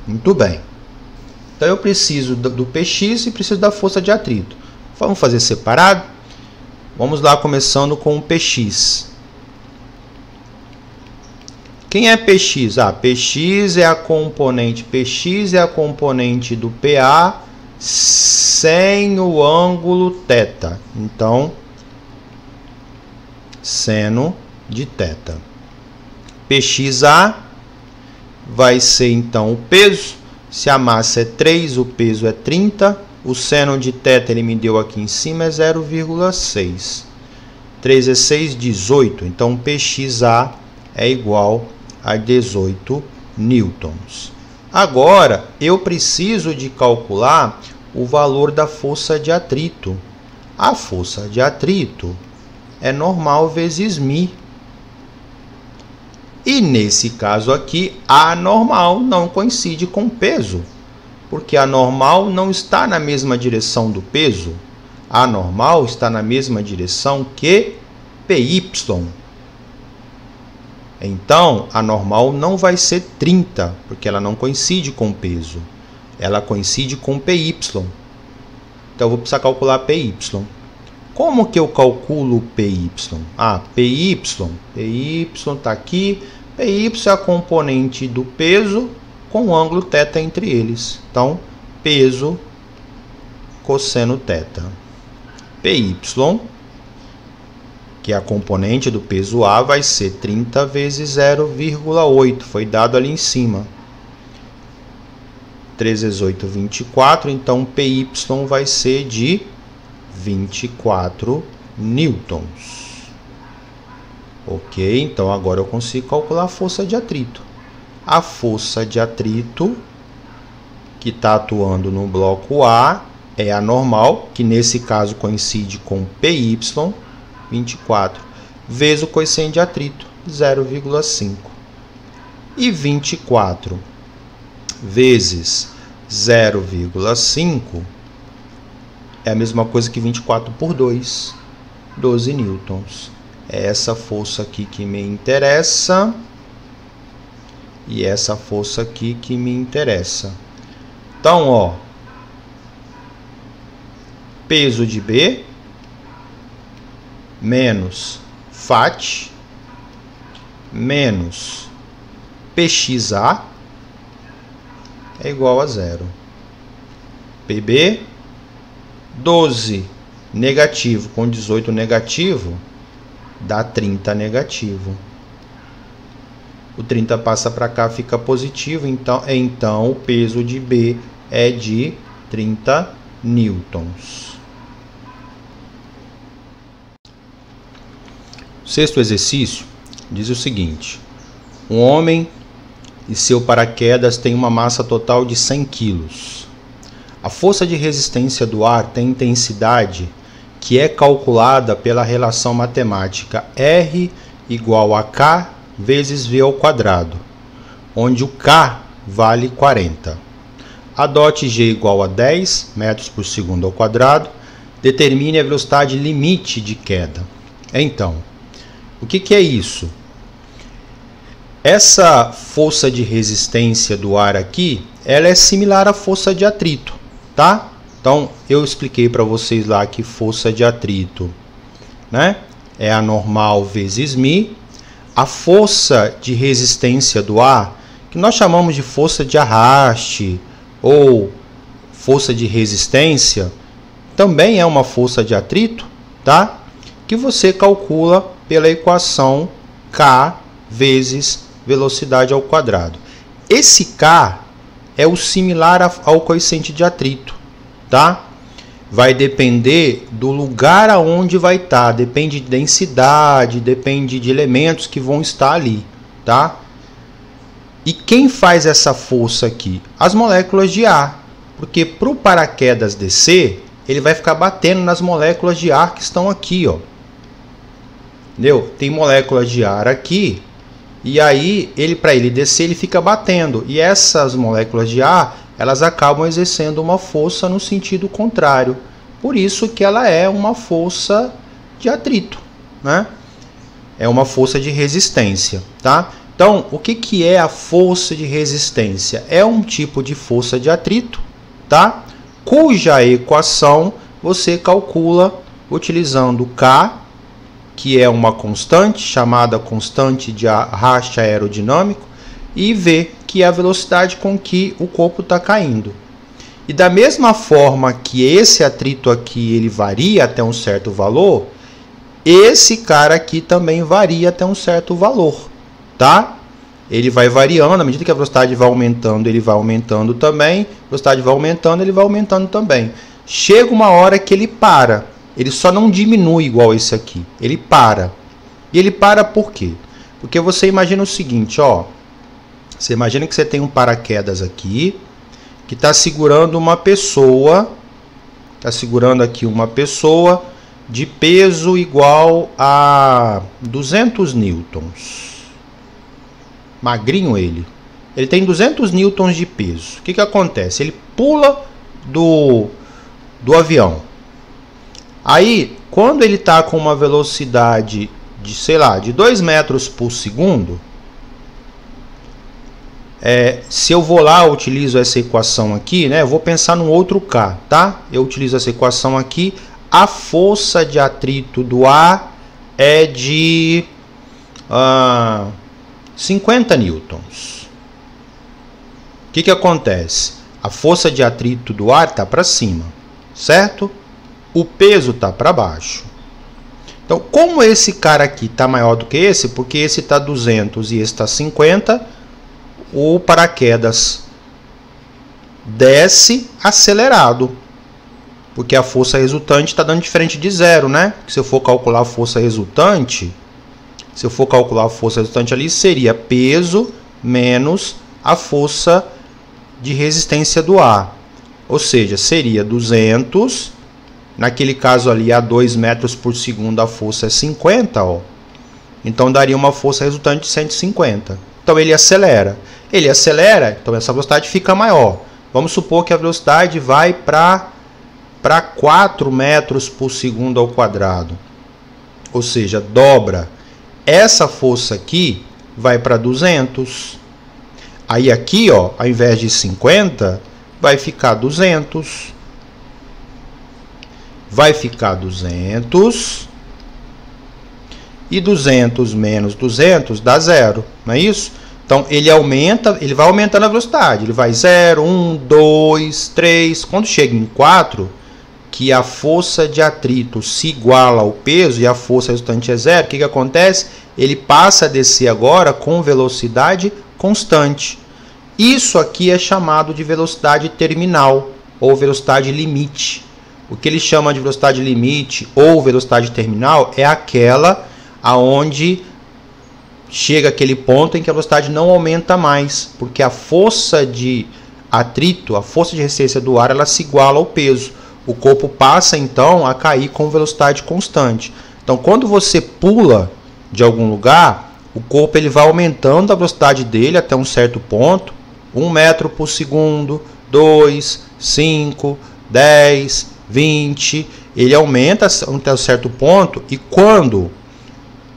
Muito bem. Então eu preciso do Px e preciso da força de atrito. Vamos fazer separado? Vamos lá, começando com o Px. Quem é Px? Px é a componente do PA sem o ângulo θ. Então, seno de θ. Pxa vai ser então o peso. Se a massa é 3, o peso é 30. O seno de θ ele me deu aqui em cima é 0,6. 3 é 6, 18. Então, Pxa é igual a 18 newtons. Agora, eu preciso de calcular o valor da força de atrito. A força de atrito é normal vezes μ. E nesse caso aqui, a normal não coincide com o peso, porque a normal não está na mesma direção do peso. A normal está na mesma direção que Py. Então, a normal não vai ser 30, porque ela não coincide com o peso. Ela coincide com Py. Então, eu vou precisar calcular Py. Como que eu calculo Py? Py está aqui. Py é a componente do peso com o ângulo θ entre eles. Então, peso cosseno θ. Py, que é a componente do peso A, vai ser 30 vezes 0,8. Foi dado ali em cima. 3 vezes 8, 24. Então, Py vai ser de 24 newtons. Ok, então agora eu consigo calcular a força de atrito. A força de atrito que está atuando no bloco A é a normal, que nesse caso coincide com Py, 24, vezes o coeficiente de atrito, 0,5. E 24 vezes 0,5 é a mesma coisa que 24 por 2, 12 newtons. É essa força aqui que me interessa e essa força aqui que me interessa. Então, peso de B menos Fat menos Pxa é igual a 0. PB, 12 negativo com 18 negativo, dá 30 negativo. O 30 passa para cá, fica positivo, então o peso de B é de 30 newtons. O sexto exercício diz o seguinte: um homem e seu paraquedas têm uma massa total de 100 kg. A força de resistência do ar tem intensidade que é calculada pela relação matemática R igual a K vezes V ao quadrado, onde o K vale 40. Adote G igual a 10 metros por segundo ao quadrado. Determine a velocidade limite de queda. Então, o que é isso? Essa força de resistência do ar aqui, ela é similar à força de atrito, tá? Então, eu expliquei para vocês lá que força de atrito, né, é a normal vezes μ. A força de resistência do ar, que nós chamamos de força de arraste ou força de resistência, também é uma força de atrito, tá? Que você calcula pela equação K vezes velocidade ao quadrado. Esse K é o similar ao coeficiente de atrito, tá? Vai depender do lugar aonde vai estar, depende de densidade, depende de elementos que vão estar ali, tá? E quem faz essa força aqui? As moléculas de ar, porque para o paraquedas descer, ele vai ficar batendo nas moléculas de ar que estão aqui, ó. Entendeu? Tem moléculas de ar aqui, e aí para ele descer, ele fica batendo, e essas moléculas de ar, elas acabam exercendo uma força no sentido contrário. Por isso que ela é uma força de atrito, né? É uma força de resistência, tá? Então, o que é a força de resistência? É um tipo de força de atrito, tá? Cuja equação você calcula utilizando K, que é uma constante, chamada constante de arraste aerodinâmico, e V, que é a velocidade com que o corpo está caindo. E da mesma forma que esse atrito aqui ele varia até um certo valor, esse cara aqui também varia até um certo valor, tá? Ele vai variando, à medida que a velocidade vai aumentando, ele vai aumentando também, a velocidade vai aumentando, ele vai aumentando também. Chega uma hora que ele para, ele só não diminui igual esse aqui, ele para. E ele para por quê? Porque você imagina o seguinte, ó, você imagina que você tem um paraquedas aqui, que está segurando uma pessoa, está segurando aqui uma pessoa de peso igual a 200 newtons. Magrinho ele. Ele tem 200 newtons de peso. O que acontece? Ele pula do avião. Aí, quando ele está com uma velocidade de, sei lá, de 2 metros por segundo, se eu vou lá, eu utilizo essa equação aqui, né? Eu vou pensar num outro K, tá? Eu utilizo essa equação aqui. A força de atrito do ar é de 50 newtons. O que acontece? A força de atrito do ar está para cima, certo? O peso está para baixo. Então, como esse cara aqui está maior do que esse, porque esse está 200 e esse está 50, o paraquedas desce acelerado, porque a força resultante está dando diferente de zero, né? Se eu for calcular a força resultante, ali seria peso menos a força de resistência do ar. Ou seja, seria 200, naquele caso ali a 2 metros por segundo a força é 50, ó. Então daria uma força resultante de 150. Então ele acelera. Ele acelera, então essa velocidade fica maior. Vamos supor que a velocidade vai para 4 metros por segundo ao quadrado. Ou seja, dobra. Essa força aqui vai para 200. Aí aqui, ó, ao invés de 50, vai ficar 200. Vai ficar 200. E 200 menos 200 dá zero, não é isso? Então, ele aumenta, ele vai aumentando a velocidade. Ele vai 0, 1, 2, 3. Quando chega em 4, que a força de atrito se iguala ao peso e a força resultante é zero, o que acontece? Ele passa a descer agora com velocidade constante. Isso aqui é chamado de velocidade terminal ou velocidade limite. O que ele chama de velocidade limite ou velocidade terminal é aquela aonde chega aquele ponto em que a velocidade não aumenta mais, porque a força de atrito, a força de resistência do ar, ela se iguala ao peso. O corpo passa então a cair com velocidade constante. Então, quando você pula de algum lugar, o corpo ele vai aumentando a velocidade dele até um certo ponto, 1 metro por segundo, 2, 5, 10, 20. Ele aumenta até um certo ponto e quando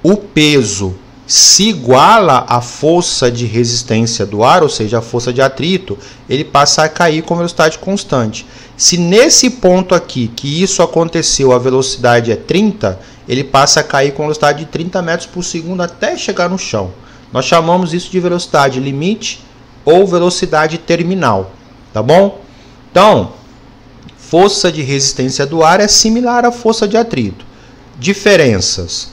o peso se iguala à força de resistência do ar, ou seja, a força de atrito, ele passa a cair com velocidade constante. Se nesse ponto aqui, que isso aconteceu, a velocidade é 30, ele passa a cair com velocidade de 30 metros por segundo até chegar no chão. Nós chamamos isso de velocidade limite ou velocidade terminal, tá bom? Então, força de resistência do ar é similar à força de atrito. Diferenças.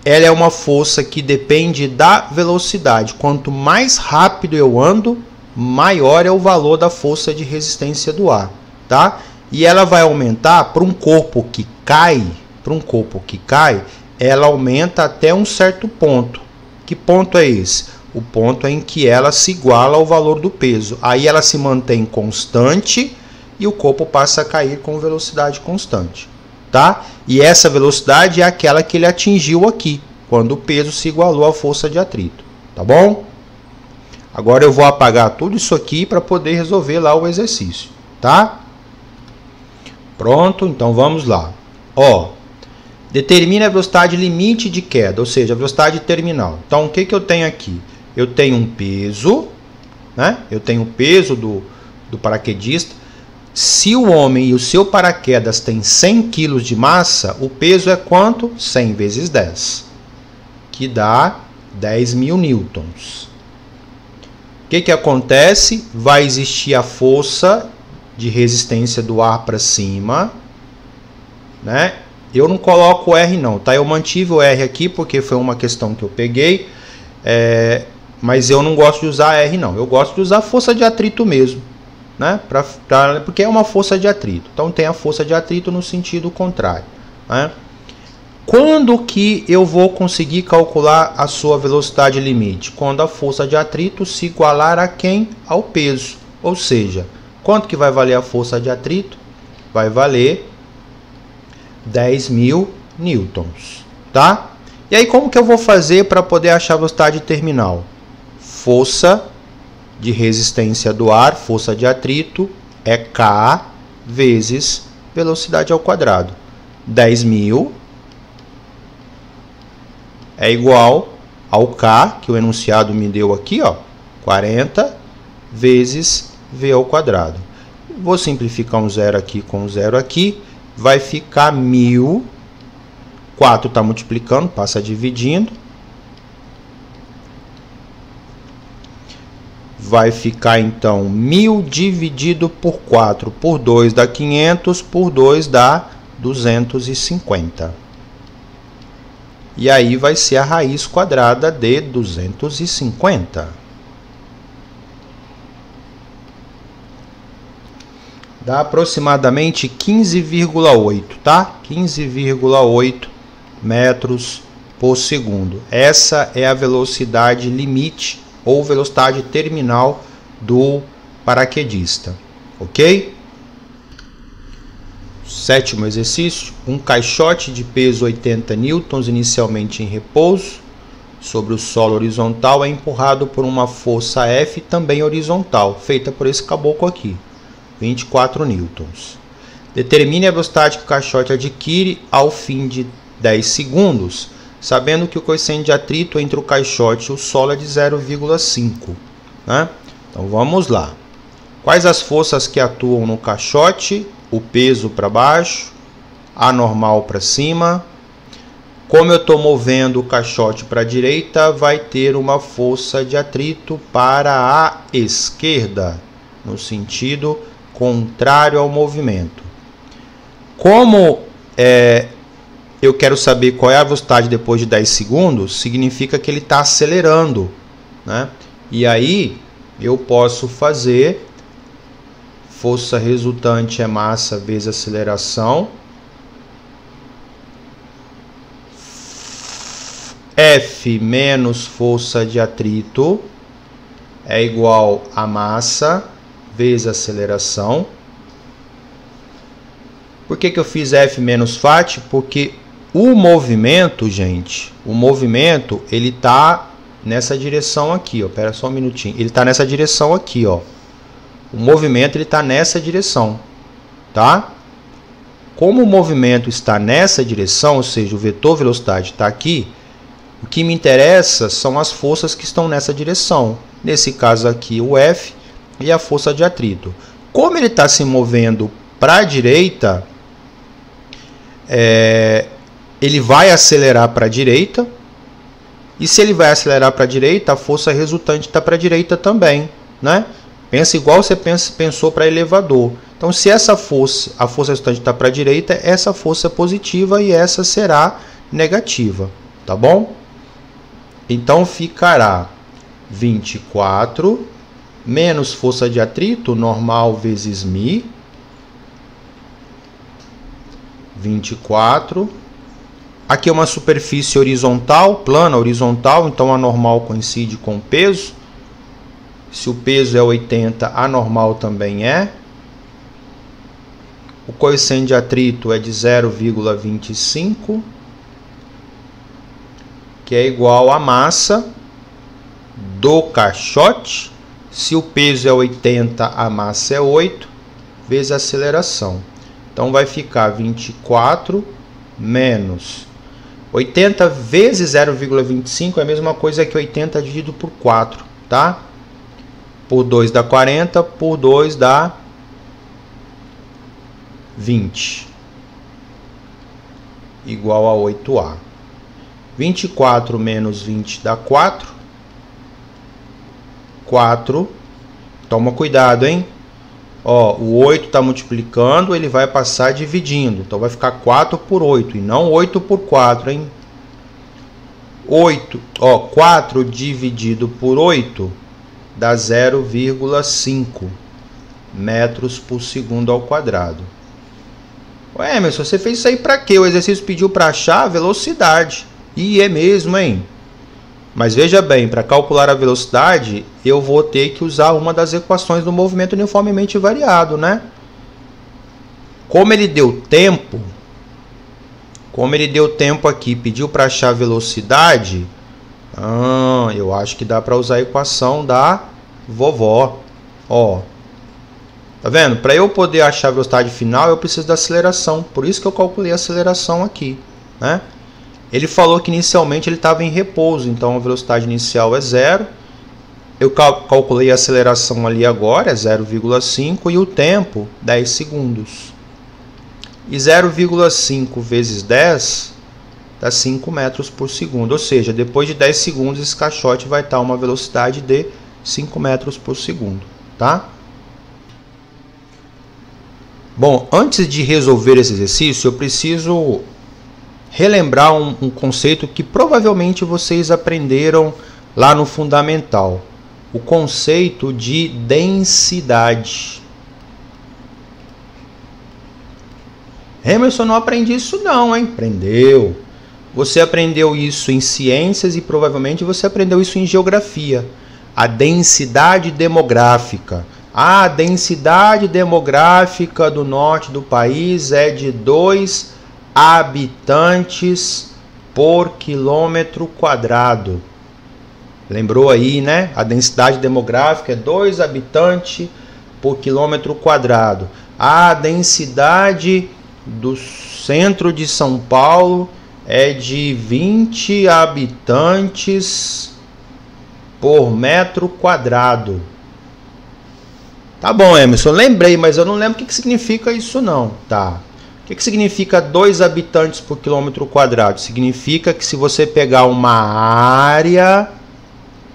Ela é uma força que depende da velocidade. Quanto mais rápido eu ando, maior é o valor da força de resistência do ar, tá? E ela vai aumentar para um corpo que cai, ela aumenta até um certo ponto. Que ponto é esse? O ponto em que ela se iguala ao valor do peso. Aí ela se mantém constante e o corpo passa a cair com velocidade constante, tá? E essa velocidade é aquela que ele atingiu aqui, quando o peso se igualou à força de atrito, tá bom? Agora eu vou apagar tudo isso aqui para poder resolver lá o exercício, tá? Pronto, então vamos lá. Ó, determine a velocidade limite de queda, ou seja, a velocidade terminal. Então, o que eu tenho aqui? Eu tenho um peso, né? Eu tenho o peso do paraquedista. Se o homem e o seu paraquedas têm 100 kg de massa, o peso é quanto? 100 vezes 10, que dá 10.000 newtons. O que acontece? Vai existir a força de resistência do ar para cima, né? Eu não coloco o R não, tá? Eu mantive o R aqui porque foi uma questão que eu peguei, mas eu não gosto de usar R não. Eu gosto de usar força de atrito mesmo, né? Porque é uma força de atrito. Então tem a força de atrito no sentido contrário, né? Quando que eu vou conseguir calcular a sua velocidade limite? Quando a força de atrito se igualar a quem? Ao peso. Ou seja, quanto que vai valer a força de atrito? Vai valer 10.000 newtons, tá? E aí como que eu vou fazer para poder achar a velocidade terminal? Força de resistência do ar, força de atrito, é K vezes velocidade ao quadrado. 10.000 é igual ao K, que o enunciado me deu aqui, ó, 40 vezes V ao quadrado. Vou simplificar um zero aqui com um zero aqui, vai ficar 1.000, 4 está multiplicando, passa dividindo, vai ficar então 1.000 dividido por 4, por 2 dá 500, por 2 dá 250. E aí vai ser a raiz quadrada de 250. Dá aproximadamente 15,8, tá? 15,8 metros por segundo. Essa é a velocidade limite ou velocidade terminal do paraquedista, ok? Sétimo exercício, um caixote de peso 80 newtons inicialmente em repouso sobre o solo horizontal é empurrado por uma força F também horizontal, feita por esse caboclo aqui, 24 newtons. Determine a velocidade que o caixote adquire ao fim de 10 segundos, sabendo que o coeficiente de atrito entre o caixote e o solo é de 0,5, né? Então vamos lá. Quais as forças que atuam no caixote? O peso para baixo, a normal para cima. Como eu estou movendo o caixote para a direita, vai ter uma força de atrito para a esquerda, no sentido contrário ao movimento. Como eu quero saber qual é a velocidade depois de 10 segundos, significa que ele está acelerando, né? E aí eu posso fazer força resultante é massa vezes aceleração. F menos força de atrito é igual a massa vezes aceleração. Por que eu fiz F menos FAT? Porque o movimento, gente, o movimento, ele tá nessa direção aqui, ó. Espera só um minutinho. Ele tá nessa direção aqui, ó. O movimento ele está nessa direção, tá? Como o movimento está nessa direção, ou seja, o vetor velocidade está aqui, o que me interessa são as forças que estão nessa direção. Nesse caso aqui, o F e a força de atrito. Como ele está se movendo para a direita, ele vai acelerar para a direita. E se ele vai acelerar para a direita, a força resultante está para a direita também, né? Pensa igual você pensou para elevador. Então, se essa força, a força resultante está para a direita, essa força é positiva e essa será negativa, tá bom? Então, ficará 24 menos força de atrito, normal vezes μ, 24. Aqui é uma superfície horizontal, plana horizontal, então a normal coincide com o peso. Se o peso é 80, a normal também é. O coeficiente de atrito é de 0,25, que é igual à massa do caixote. Se o peso é 80, a massa é 8, vezes a aceleração. Então vai ficar 24 menos 80 vezes 0,25 é a mesma coisa que 80 dividido por 4, tá? por 2 dá 40, por 2 dá 20. Igual a 8A. 24 menos 20 dá 4. 4. Toma cuidado, hein? Ó, o 8 está multiplicando, ele vai passar dividindo. Então vai ficar 4 por 8 e não 8 por 4, hein? 4 dividido por 8 dá 0,5 metros por segundo ao quadrado. Ué, Emerson, você fez isso aí para quê? O exercício pediu para achar a velocidade. E é mesmo, hein? Mas veja bem, para calcular a velocidade, eu vou ter que usar uma das equações do movimento uniformemente variado, né? Como ele deu tempo aqui, pediu para achar a velocidade, eu acho que dá para usar a equação da vovó. Ó, tá vendo? Para eu poder achar a velocidade final, eu preciso da aceleração. Por isso que eu calculei a aceleração aqui, né? Ele falou que inicialmente ele estava em repouso, então a velocidade inicial é 0. Eu calculei a aceleração ali agora, é 0,5, e o tempo, 10 segundos. E 0,5 vezes 10 dá 5 metros por segundo. Ou seja, depois de 10 segundos, esse caixote vai estar a uma velocidade de 5 metros por segundo, tá? Bom, antes de resolver esse exercício, eu preciso relembrar um conceito que provavelmente vocês aprenderam lá no fundamental. O conceito de densidade. Emerson, não aprendi isso não, hein? Aprendeu. Você aprendeu isso em ciências e provavelmente você aprendeu isso em geografia. A densidade demográfica. A densidade demográfica do norte do país é de 2 habitantes por quilômetro quadrado. Lembrou aí, né? A densidade demográfica é 2 habitantes por quilômetro quadrado. A densidade do centro de São Paulo é de 20 habitantes por metro quadrado. Tá bom, Emerson, lembrei, mas eu não lembro o que significa isso não, tá? O que significa 2 habitantes por quilômetro quadrado? Significa que se você pegar uma área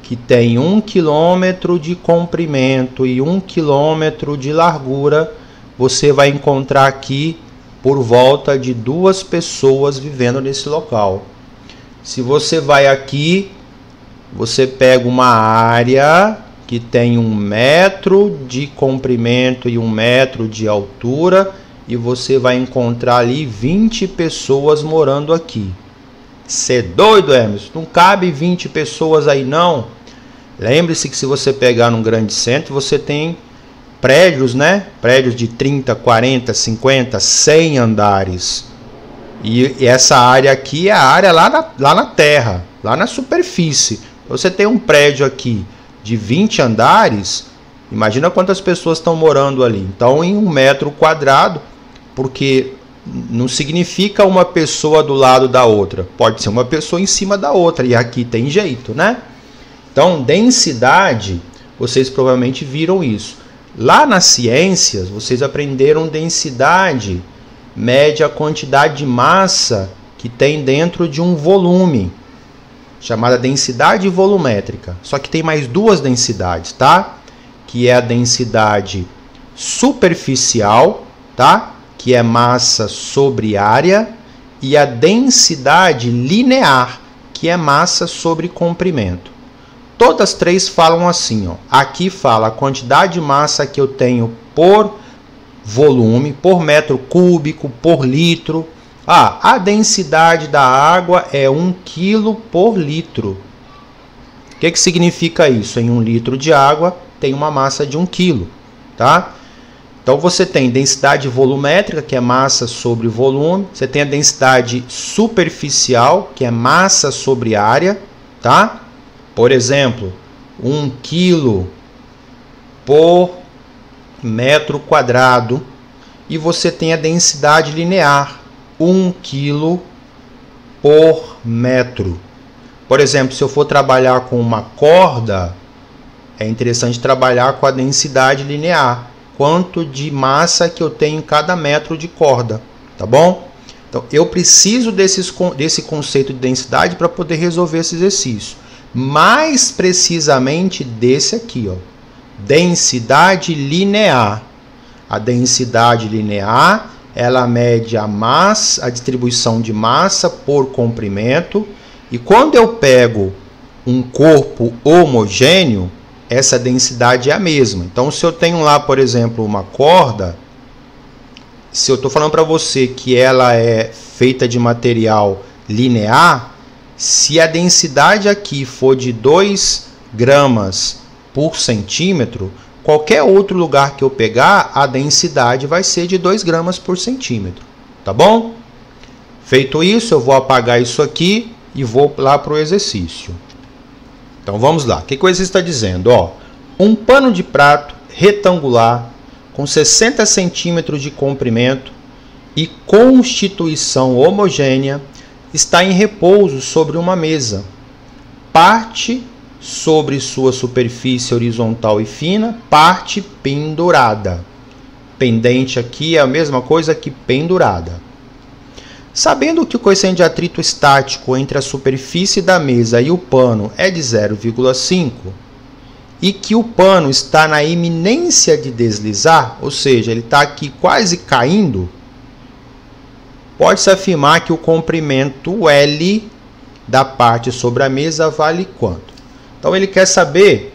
que tem 1 quilômetro de comprimento e 1 quilômetro de largura, você vai encontrar aqui por volta de 2 pessoas vivendo nesse local. Se você vai aqui, você pega uma área que tem 1 metro de comprimento e 1 metro de altura, e você vai encontrar ali 20 pessoas morando aqui. Cê é doido, Emerson? Não cabe 20 pessoas aí não. Lembre-se que se você pegar num grande centro, você tem prédios, né? Prédios de 30, 40, 50, 100 andares. E essa área aqui é a área lá na terra, lá na superfície. Você tem um prédio aqui de 20 andares, imagina quantas pessoas estão morando ali. Então, em 1 metro quadrado, porque não significa uma pessoa do lado da outra, pode ser uma pessoa em cima da outra, e aqui tem jeito, né? Então, densidade, vocês provavelmente viram isso. Lá nas ciências, vocês aprenderam densidade, mede a quantidade de massa que tem dentro de um volume, chamada densidade volumétrica. Só que tem mais 2 densidades, tá? Que é a densidade superficial, tá? Que é massa sobre área, e a densidade linear, que é massa sobre comprimento. Todas 3 falam assim, ó. Aqui fala a quantidade de massa que eu tenho por volume, por metro cúbico, por litro. A densidade da água é 1 kg por litro. O que significa isso? Em 1 litro de água tem uma massa de 1 kg, tá? Então você tem densidade volumétrica, que é massa sobre volume. Você tem a densidade superficial, que é massa sobre área, tá? Por exemplo, 1 kg por metro quadrado. E você tem a densidade linear, 1 kg por metro. Por exemplo, se eu for trabalhar com uma corda, é interessante trabalhar com a densidade linear. Quanto de massa que eu tenho em cada metro de corda, tá bom? Então, eu preciso desse conceito de densidade para poder resolver esse exercício. Mais precisamente desse aqui, ó. Densidade linear. A densidade linear, ela mede a massa, a distribuição de massa por comprimento. E quando eu pego um corpo homogêneo, essa densidade é a mesma. Então, se eu tenho lá, por exemplo, uma corda, se eu estou falando para você que ela é feita de material linear, se a densidade aqui for de 2 gramas por centímetro, qualquer outro lugar que eu pegar, a densidade vai ser de 2 gramas por centímetro. Tá bom? Feito isso, eu vou apagar isso aqui e vou lá para o exercício. Então vamos lá. O que o exercício está dizendo? Ó, um pano de prato retangular com 60 centímetros de comprimento e constituição homogênea está em repouso sobre uma mesa. Parte sobre sua superfície horizontal e fina, parte pendurada. Pendente aqui é a mesma coisa que pendurada. Sabendo que o coeficiente de atrito estático entre a superfície da mesa e o pano é de 0,5 e que o pano está na iminência de deslizar, ou seja, ele está aqui quase caindo, pode-se afirmar que o comprimento L da parte sobre a mesa vale quanto? Então ele quer saber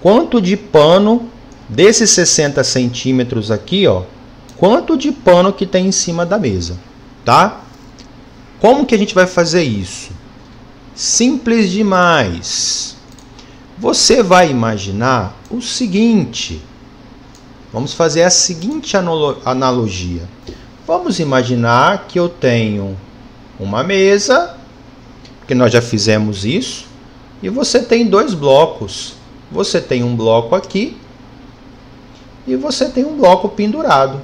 quanto de pano desses 60 centímetros aqui, ó, quanto de pano que tem em cima da mesa, tá? Como que a gente vai fazer isso? Simples demais. Você vai imaginar o seguinte. Vamos fazer a seguinte analogia. Vamos imaginar que eu tenho uma mesa, que nós já fizemos isso, e você tem 2 blocos. Você tem um bloco aqui e você tem um bloco pendurado.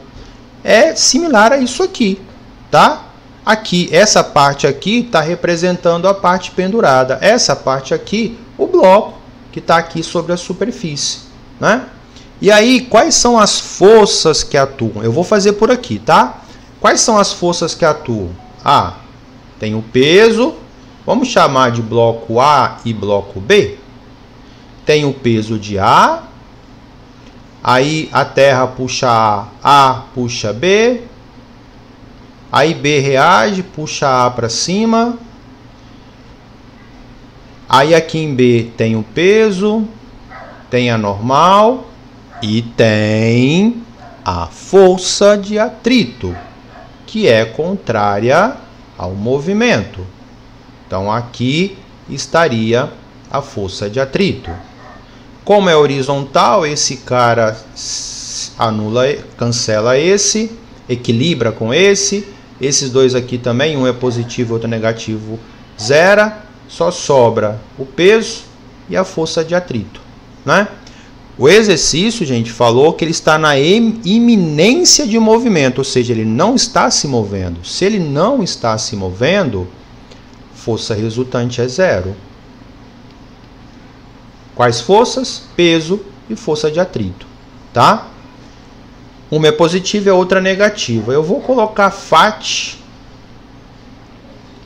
É similar a isso aqui, tá? Aqui, essa parte aqui está representando a parte pendurada. Essa parte aqui, o bloco que está aqui sobre a superfície, né? E aí, quais são as forças que atuam? Eu vou fazer por aqui, tá? Quais são as forças que atuam? Ah, tem o peso, vamos chamar de bloco A e bloco B. Tem o peso de A, aí a terra puxa A puxa B, aí B reage, puxa A para cima. Aí aqui em B tem o peso, tem a normal e tem a força de atrito, que é contrária ao movimento. Então aqui estaria a força de atrito. Como é horizontal, esse cara anula, cancela esse, equilibra com esse. Esses dois aqui também, um é positivo e outro é negativo, zera. Só sobra o peso e a força de atrito, né? O exercício, gente, falou que ele está na iminência de movimento, ou seja, ele não está se movendo. Se ele não está se movendo, força resultante é 0. Quais forças? Peso e força de atrito, tá? Uma é positiva e a outra é negativa. Eu vou colocar Φ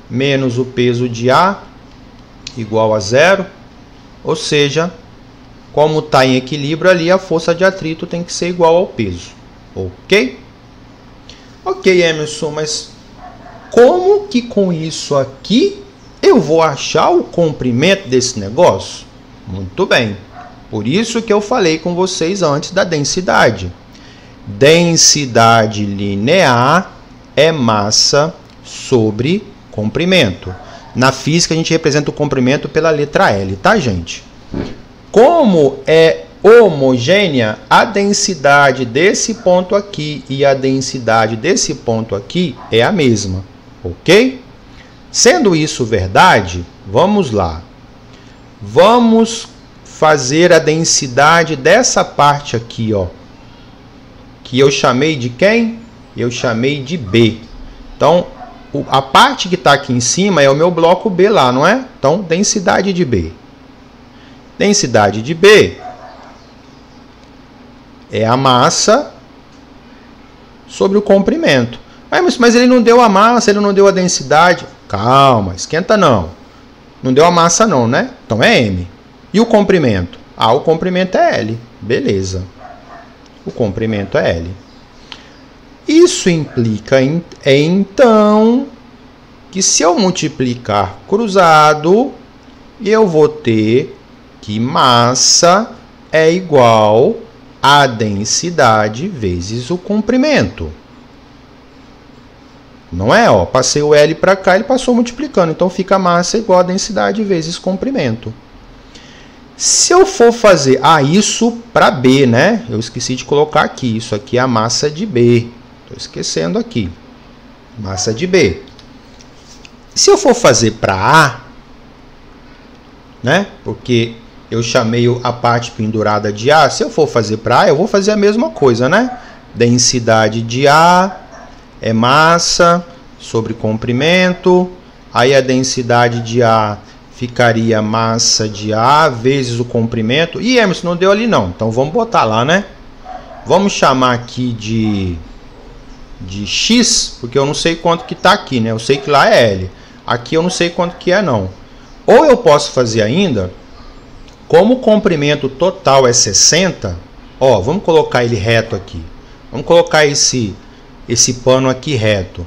menos o peso de A igual a 0, ou seja, como está em equilíbrio ali, a força de atrito tem que ser igual ao peso, ok? Ok, Emerson, mas como que com isso aqui eu vou achar o comprimento desse negócio? Muito bem, por isso que eu falei com vocês antes da densidade. Densidade linear é massa sobre comprimento. Na física, a gente representa o comprimento pela letra L, tá, gente? Como é homogênea, a densidade desse ponto aqui e a densidade desse ponto aqui é a mesma, ok? Sendo isso verdade, vamos lá. Vamos fazer a densidade dessa parte aqui, ó, que eu chamei de quem? Eu chamei de B. Então, a parte que está aqui em cima é o meu bloco B lá, não é? Então, densidade de B. Densidade de B É a massa sobre o comprimento. Mas ele não deu a massa, ele não deu a densidade. Calma, esquenta não. Não deu a massa não, né? Então é M. E o comprimento? Ah, o comprimento é L. Beleza. O comprimento é L. Isso implica, então, que se eu multiplicar cruzado, eu vou ter que massa é igual a densidade vezes o comprimento. Não é? Ó, passei o L para cá, ele passou multiplicando. Então, fica massa igual a densidade vezes comprimento. Se eu for fazer isso para B, né? Eu esqueci de colocar aqui. Isso aqui é a massa de B. Estou esquecendo aqui. Massa de B. Se eu for fazer para A, né? Porque eu chamei a parte pendurada de A. Se eu for fazer para A, eu vou fazer a mesma coisa, né? Densidade de A é massa sobre comprimento. Aí a densidade de A ficaria massa de A vezes o comprimento. E Emerson, não deu ali não. Então vamos botar lá, né? Vamos chamar aqui de X, porque eu não sei quanto que está aqui, né? Eu sei que lá é L. Aqui eu não sei quanto que é não. Ou eu posso fazer ainda, como o comprimento total é 60, ó, vamos colocar ele reto aqui. Vamos colocar esse pano aqui reto.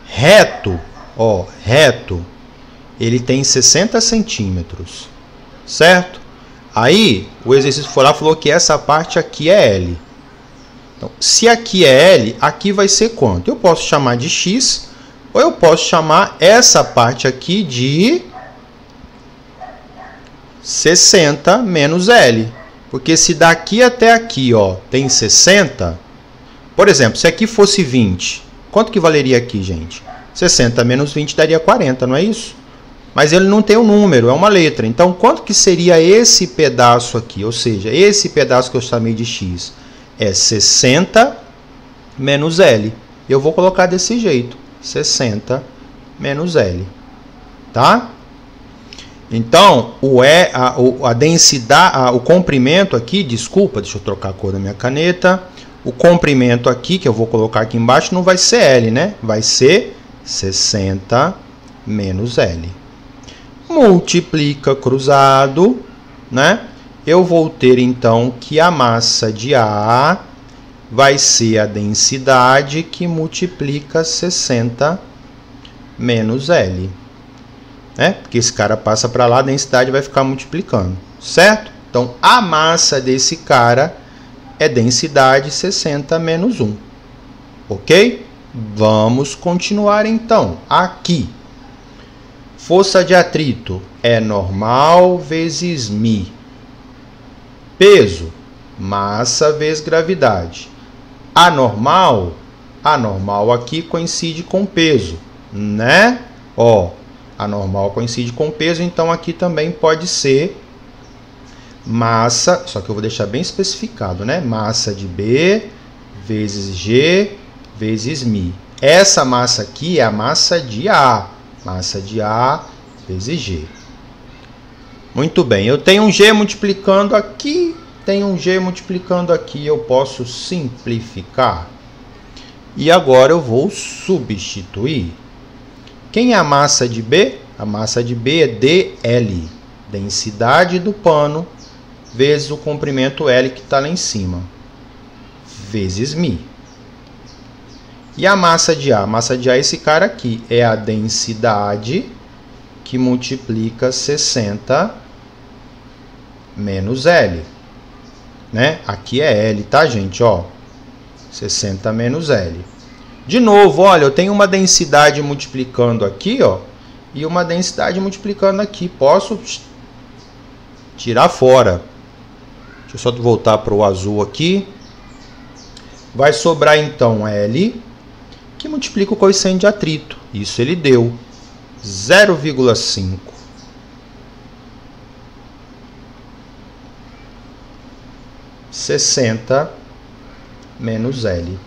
Reto, ó, reto, ele tem 60 centímetros, certo? Aí, o exercício falou que essa parte aqui é L. Então, se aqui é L, aqui vai ser quanto? Eu posso chamar de X, ou eu posso chamar essa parte aqui de 60 menos L. Porque se daqui até aqui, ó, tem 60, por exemplo, se aqui fosse 20, quanto que valeria aqui, gente? 60 menos 20 daria 40, não é isso? Mas ele não tem um número, é uma letra. Então, quanto que seria esse pedaço aqui? Ou seja, esse pedaço que eu chamei de X é 60 menos L. Eu vou colocar desse jeito, 60 menos L. Tá? Então, a densidade, o comprimento aqui, desculpa, deixa eu trocar a cor da minha caneta. O comprimento aqui, que eu vou colocar aqui embaixo, não vai ser L, né? Vai ser 60 menos L. Multiplica cruzado, né? Eu vou ter, então, que a massa de A vai ser a densidade que multiplica 60 menos L. Né? Porque esse cara passa para lá, a densidade vai ficar multiplicando, certo? Então, a massa desse cara é densidade 60 menos 1. Ok? Vamos continuar, então. Aqui, força de atrito é normal vezes μ. Peso, massa vezes gravidade. Anormal aqui coincide com peso, né? Ó, anormal coincide com peso, então aqui também pode ser massa, só que eu vou deixar bem especificado, né? Massa de B vezes G vezes μ. Essa massa aqui é a massa de A. Massa de A vezes G. Muito bem, eu tenho um G multiplicando aqui, tenho um G multiplicando aqui, eu posso simplificar. E agora eu vou substituir. Quem é a massa de B? A massa de B é dL, densidade do pano, vezes o comprimento L que está lá em cima, vezes μ. E a massa de A? A massa de A é esse cara aqui, é a densidade que multiplica 60 menos L. Né? Aqui é L, tá, gente? Ó, 60 menos L. De novo, olha, eu tenho uma densidade multiplicando aqui, ó, e uma densidade multiplicando aqui. Posso tirar fora. Deixa eu só voltar para o azul aqui. Vai sobrar, então, L, que multiplica o coeficiente de atrito. Isso ele deu 0,5. (60 menos L).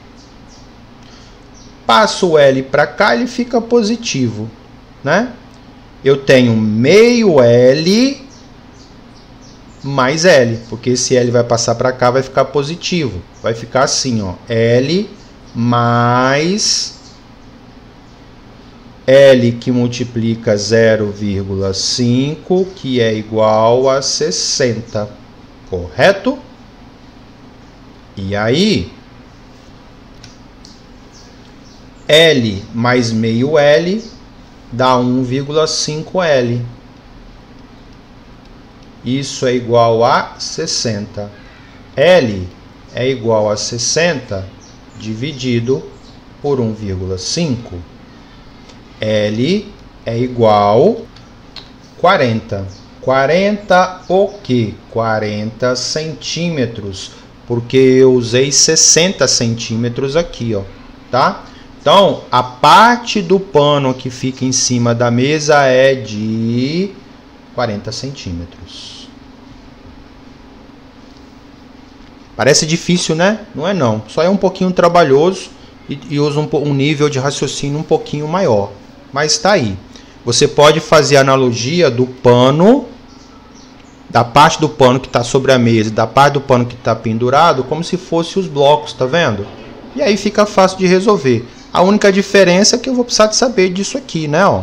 Passo o L para cá, ele fica positivo, né? Eu tenho meio L mais L, porque esse L vai passar para cá, vai ficar positivo. Vai ficar assim, ó, L mais L que multiplica 0,5, que é igual a 60, correto? E aí, L mais meio L dá 1,5 L. Isso é igual a 60. L é igual a 60 dividido por 1,5. L é igual a 40. 40 o quê? 40 centímetros. Porque eu usei 60 centímetros aqui, ó, tá? Então, a parte do pano que fica em cima da mesa é de 40 centímetros. Parece difícil, né? Não é não. Só é um pouquinho trabalhoso e usa um nível de raciocínio um pouquinho maior. Mas está aí. Você pode fazer a analogia do pano, da parte do pano que está sobre a mesa e da parte do pano que está pendurado, como se fosse os blocos, tá vendo? E aí fica fácil de resolver. A única diferença é que eu vou precisar de saber disso aqui, né? Ó,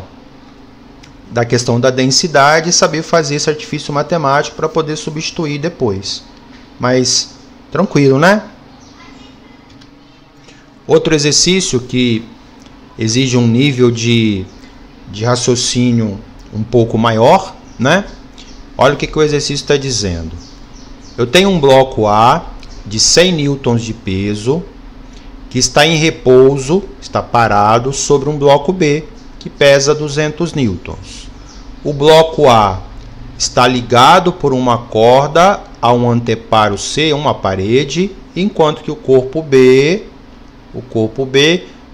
da questão da densidade e saber fazer esse artifício matemático para poder substituir depois. Mas tranquilo, né? Outro exercício que exige um nível de raciocínio um pouco maior, né? Olha o que o exercício está dizendo. Eu tenho um bloco A de 100 newtons de peso que está em repouso, está parado sobre um bloco B que pesa 200 newtons. O bloco A está ligado por uma corda a um anteparo C, uma parede, enquanto que o corpo B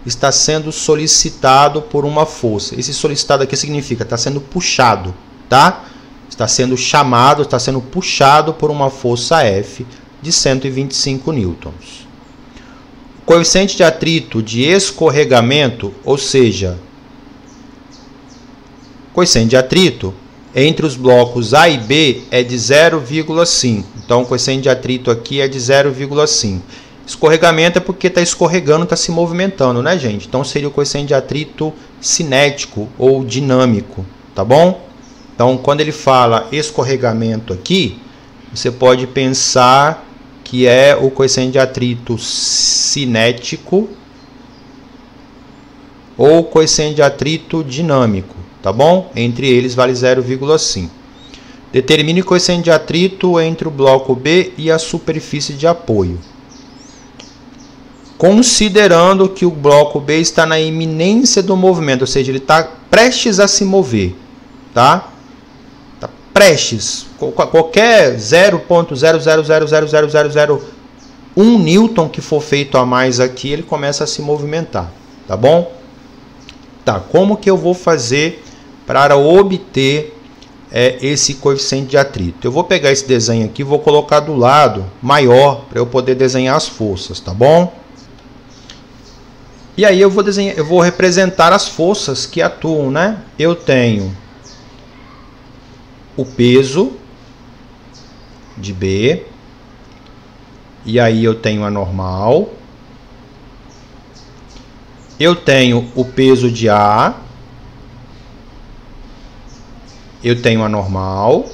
está sendo solicitado por uma força. Esse solicitado aqui significa está sendo puxado, tá? Está sendo chamado, está sendo puxado por uma força F de 125 newtons. O coeficiente de atrito de escorregamento, ou seja, coeficiente de atrito entre os blocos A e B é de 0,5. Então, o coeficiente de atrito aqui é de 0,5. Escorregamento é porque está escorregando, está se movimentando, né, gente? Então, seria o coeficiente de atrito cinético ou dinâmico, tá bom? Então, quando ele fala escorregamento aqui, você pode pensar que é o coeficiente de atrito cinético ou coeficiente de atrito dinâmico, tá bom? Entre eles vale 0,5. Determine o coeficiente de atrito entre o bloco B e a superfície de apoio. Considerando que o bloco B está na iminência do movimento, ou seja, ele está prestes a se mover, tá? Está prestes. Qualquer 0,0000001 newton que for feito a mais aqui, ele começa a se movimentar, tá bom? Tá, como que eu vou fazer para obter esse coeficiente de atrito? Eu vou pegar esse desenho aqui e vou colocar do lado maior para eu poder desenhar as forças, tá bom? E aí eu vou representar as forças que atuam, né? Eu tenho o peso de B, e aí eu tenho a normal. Eu tenho o peso de A, eu tenho a normal.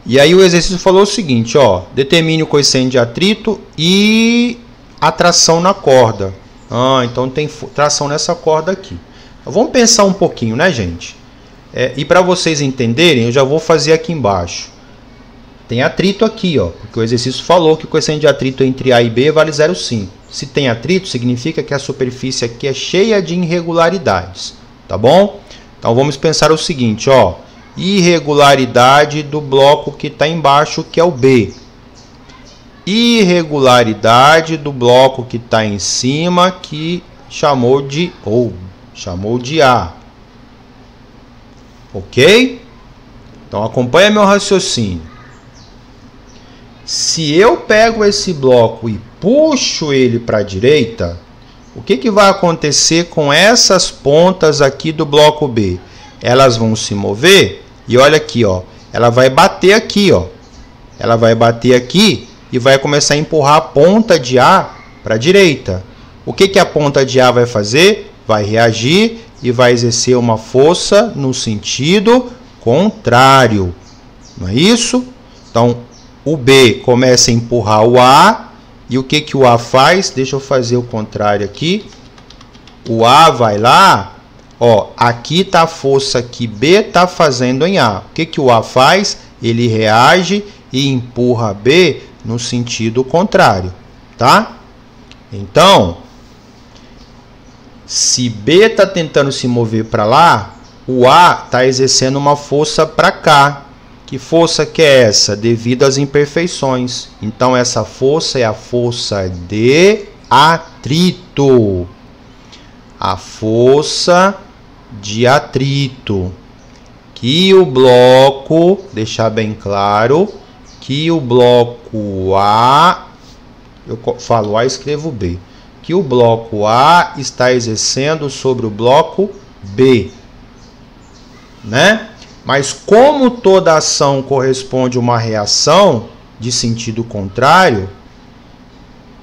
E aí o exercício falou o seguinte, ó, determine o coeficiente de atrito e a tração na corda. Então tem tração nessa corda aqui. Vamos pensar um pouquinho, né, gente? E para vocês entenderem, eu já vou fazer aqui embaixo. Tem atrito aqui, ó, porque o exercício falou que o coeficiente de atrito entre A e B vale 0,5. Se tem atrito, significa que a superfície aqui é cheia de irregularidades, tá bom? Então vamos pensar o seguinte, ó, irregularidade do bloco que está embaixo, que é o B. Irregularidade do bloco que está em cima, que chamou de A. Ok? Então acompanha meu raciocínio. Se eu pego esse bloco e puxo ele para a direita, o que vai acontecer com essas pontas aqui do bloco B? Elas vão se mover? E olha aqui, ó, ela vai bater aqui, ó. Ela vai bater aqui e vai começar a empurrar a ponta de A para a direita. O que que a ponta de A vai fazer? Vai reagir e vai exercer uma força no sentido contrário. Não é isso? Então, o B começa a empurrar o A. E o que que o A faz? Deixa eu fazer o contrário aqui. O A vai lá. Ó, aqui está a força que B está fazendo em A. O que que o A faz? Ele reage e empurra B no sentido contrário, tá? Então, se B está tentando se mover para lá, o A está exercendo uma força para cá. Que força que é essa? Devido às imperfeições. Então, essa força é a força de atrito. A força de atrito. Que o bloco, deixar bem claro, que o bloco A, eu falo A e escrevo B, que o bloco A está exercendo sobre o bloco B, né? Mas como toda ação corresponde a uma reação de sentido contrário,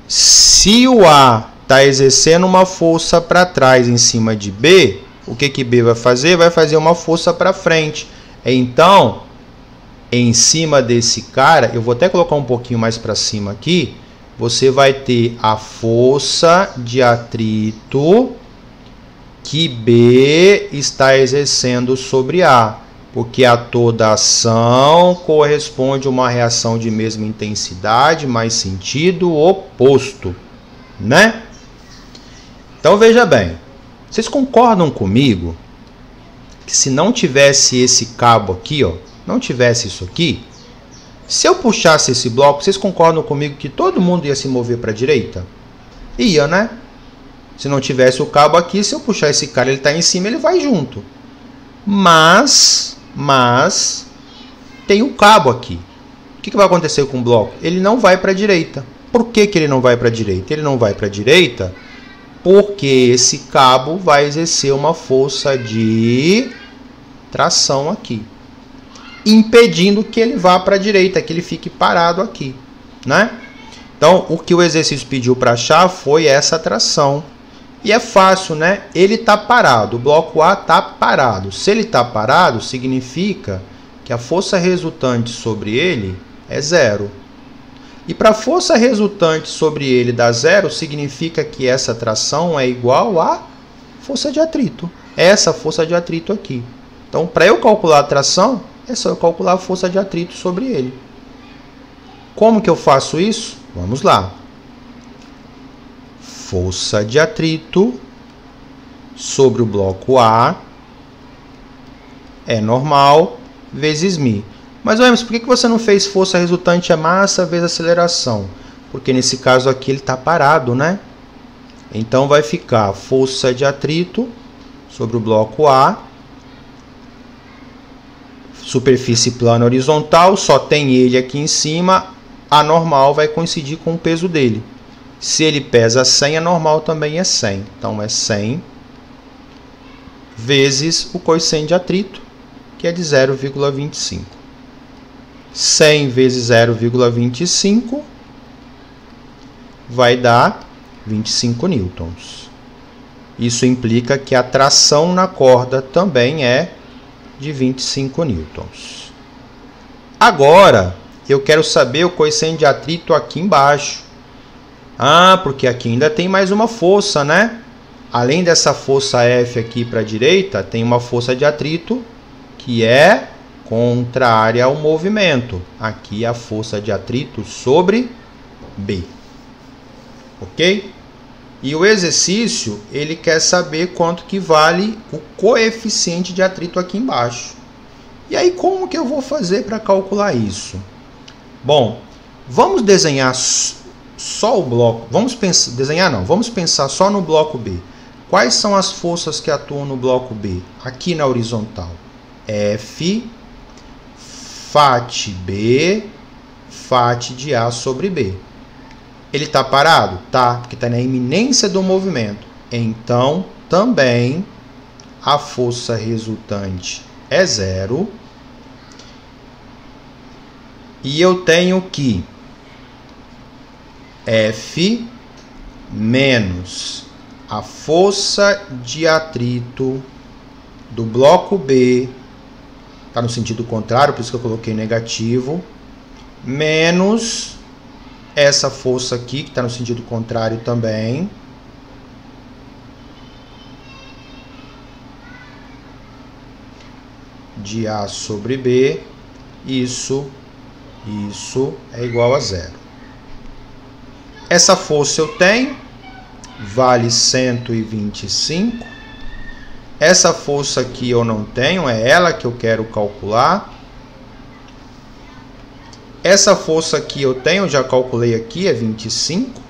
se o A está exercendo uma força para trás em cima de B, o que que B vai fazer? Vai fazer uma força para frente. Então, em cima desse cara, eu vou até colocar um pouquinho mais para cima aqui, você vai ter a força de atrito que B está exercendo sobre A, porque a toda ação corresponde a uma reação de mesma intensidade, mas sentido oposto, né? Então, veja bem, vocês concordam comigo que se não tivesse esse cabo aqui, ó, não tivesse isso aqui, se eu puxasse esse bloco, vocês concordam comigo que todo mundo ia se mover para a direita? Ia, né? Se não tivesse o cabo aqui, se eu puxar esse cara, ele está em cima, ele vai junto. Mas tem o cabo aqui. O que vai acontecer com o bloco? Ele não vai para a direita. Por que que ele não vai para a direita? Ele não vai para a direita porque esse cabo vai exercer uma força de tração aqui, impedindo que ele vá para a direita, que ele fique parado aqui, né? Então, o que o exercício pediu para achar foi essa tração. E é fácil, né? Ele está parado, o bloco A está parado. Se ele está parado, significa que a força resultante sobre ele é zero. E para a força resultante sobre ele dar zero, significa que essa tração é igual à força de atrito. Essa força de atrito aqui. Então, para eu calcular a tração, é só eu calcular a força de atrito sobre ele. Como que eu faço isso? Vamos lá. Força de atrito sobre o bloco A é normal vezes μ. Mas, Emerson, por que você não fez força resultante a massa vezes aceleração? Porque nesse caso aqui ele está parado, né? Então vai ficar força de atrito sobre o bloco A, superfície plana horizontal, só tem ele aqui em cima, a normal vai coincidir com o peso dele. Se ele pesa 100, a normal também é 100. Então é 100 vezes o coeficiente de atrito, que é de 0,25. 100 vezes 0,25 vai dar 25 newtons. Isso implica que a tração na corda também é de 25 newtons. Agora, eu quero saber o coeficiente de atrito aqui embaixo. Ah, porque aqui ainda tem mais uma força, né? Além dessa força F aqui para a direita, tem uma força de atrito que é contrária ao movimento. Aqui a força de atrito sobre B. Ok? E o exercício, ele quer saber quanto que vale o coeficiente de atrito aqui embaixo. E aí, como que eu vou fazer para calcular isso? Bom, vamos desenhar só o bloco. Vamos pensar só no bloco B. Quais são as forças que atuam no bloco B? Aqui na horizontal. F, FAT B, FAT de A sobre B. Ele está parado? Tá, porque está na iminência do movimento. Então, também a força resultante é zero. E eu tenho que F menos a força de atrito do bloco B, está no sentido contrário, por isso que eu coloquei negativo, menos essa força aqui, que está no sentido contrário também, de A sobre B, isso é igual a zero. Essa força eu tenho, vale 125. Essa força aqui eu não tenho, é ela que eu quero calcular. Essa força aqui eu tenho, já calculei aqui, é 25.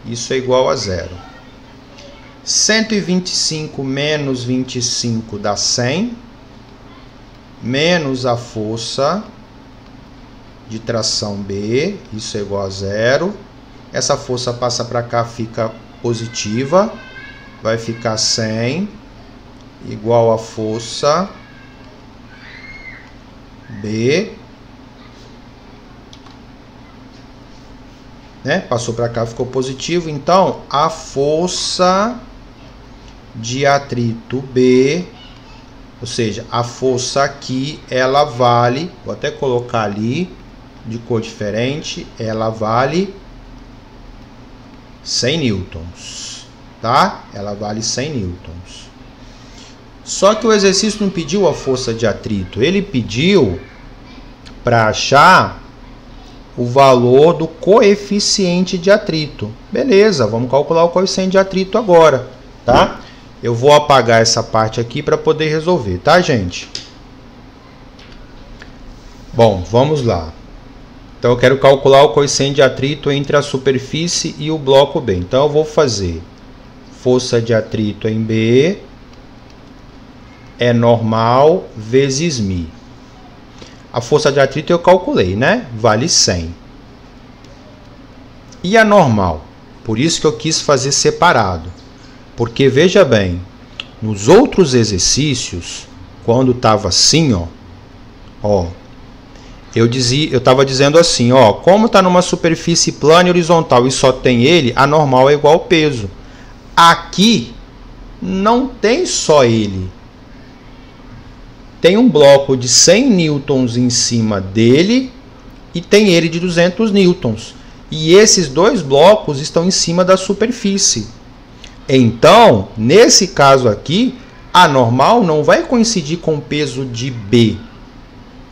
Isso é igual a zero. 125 menos 25 dá 100. Menos a força de tração B, isso é igual a zero. Essa força passa para cá, fica positiva. Vai ficar 100 igual a força B, né? Passou para cá, ficou positivo. Então, a força de atrito B, ou seja, a força aqui, ela vale, vou até colocar ali de cor diferente, ela vale 100 newtons, tá? Ela vale 100 newtons. Só que o exercício não pediu a força de atrito, ele pediu para achar o valor do coeficiente de atrito. Beleza, vamos calcular o coeficiente de atrito agora, tá? Eu vou apagar essa parte aqui para poder resolver, tá, gente? Bom, vamos lá. Então, eu quero calcular o coeficiente de atrito entre a superfície e o bloco B. Então, eu vou fazer força de atrito em B é normal vezes μ. A força de atrito eu calculei, né? Vale 100. E a normal? Por isso que eu quis fazer separado. Porque, veja bem, nos outros exercícios, quando estava assim, ó, eu estava dizendo assim, ó, como está numa superfície plana e horizontal e só tem ele, a normal é igual ao peso. Aqui não tem só ele. Tem um bloco de 100 newtons em cima dele e tem ele de 200 newtons. E esses dois blocos estão em cima da superfície. Então, nesse caso aqui, a normal não vai coincidir com o peso de B,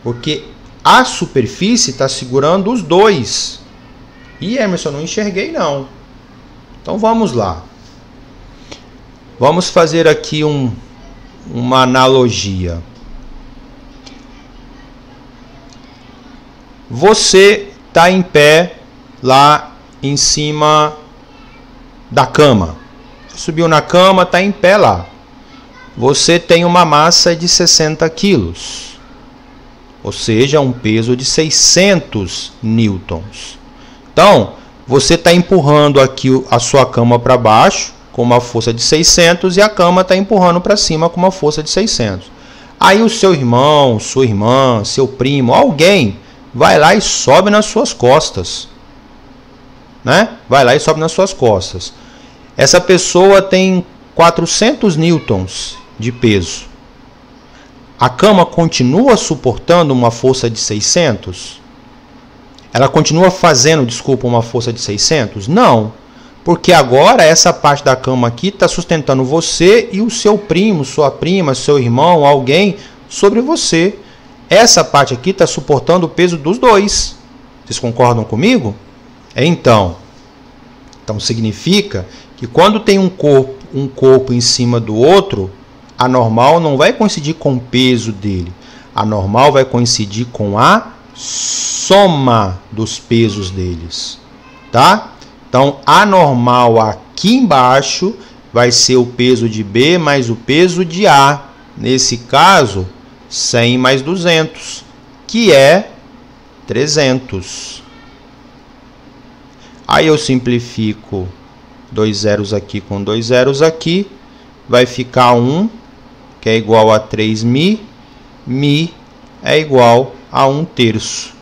porque a superfície está segurando os dois. E, Emerson, não enxerguei não. Então, vamos lá. Vamos fazer aqui uma analogia. Você está em pé lá em cima da cama. Subiu na cama, está em pé lá. Você tem uma massa de 60 quilos, ou seja, um peso de 600 newtons. Então, você está empurrando aqui a sua cama para baixo com uma força de 600 e a cama está empurrando para cima com uma força de 600. Aí o seu irmão, sua irmã, seu primo, alguém vai lá e sobe nas suas costas, né? Vai lá e sobe nas suas costas. Essa pessoa tem 400 newtons de peso. A cama continua suportando uma força de 600? Ela continua fazendo, desculpa, uma força de 600? Não, porque agora essa parte da cama aqui está sustentando você e o seu primo, sua prima, seu irmão, alguém sobre você. Essa parte aqui está suportando o peso dos dois. Vocês concordam comigo? Então significa que quando tem um corpo em cima do outro, a normal não vai coincidir com o peso dele. A normal vai coincidir com a soma dos pesos deles, tá? Então, a normal aqui embaixo vai ser o peso de B mais o peso de A. Nesse caso, 100 mais 200, que é 300. Aí eu simplifico 2 zeros aqui com 2 zeros aqui, vai ficar 1, que é igual a 3 μ, μ é igual a 1/3,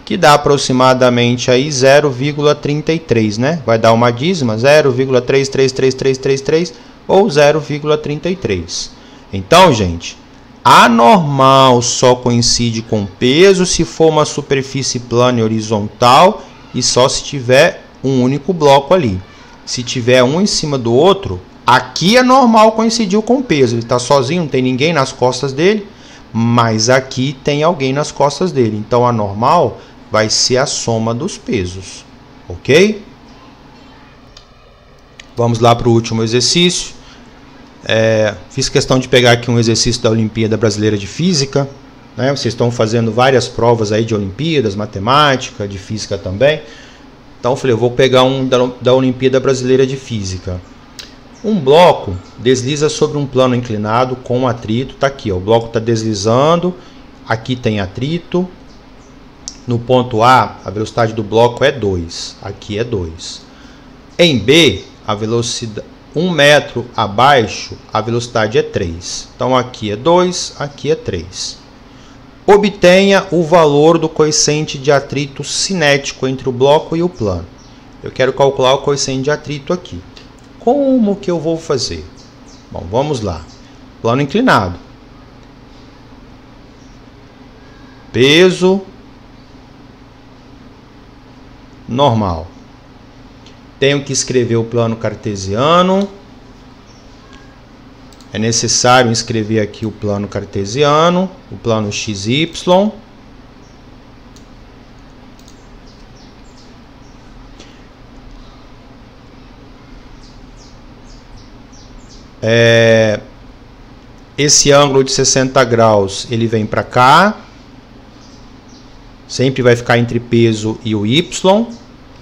que dá aproximadamente aí 0,33, né? Vai dar uma dízima, 0,333333 ou 0,33. Então, gente, a normal só coincide com peso se for uma superfície plana e horizontal e só se tiver um único bloco ali. Se tiver um em cima do outro, aqui a normal coincidiu com peso. Ele está sozinho, não tem ninguém nas costas dele, mas aqui tem alguém nas costas dele. Então a normal vai ser a soma dos pesos, ok? Vamos lá para o último exercício. Fiz questão de pegar aqui um exercício da Olimpíada Brasileira de Física, né? Vocês estão fazendo várias provas aí de Olimpíadas, matemática, de física também. Então eu falei, eu vou pegar um da Olimpíada Brasileira de Física. Um bloco desliza sobre um plano inclinado com atrito. Está aqui, ó, o bloco está deslizando, aqui tem atrito. No ponto A, a velocidade do bloco é 2, aqui é 2. Em B, a velocidade 1 metro abaixo, a velocidade é 3. Então aqui é 2, aqui é 3. Obtenha o valor do coeficiente de atrito cinético entre o bloco e o plano. Eu quero calcular o coeficiente de atrito aqui. Como que eu vou fazer? Bom, vamos lá. Plano inclinado. Peso normal. Tenho que escrever o plano cartesiano. É necessário escrever aqui o plano cartesiano, o plano XY. Esse ângulo de 60 graus, ele vem para cá. Sempre vai ficar entre peso e o Y,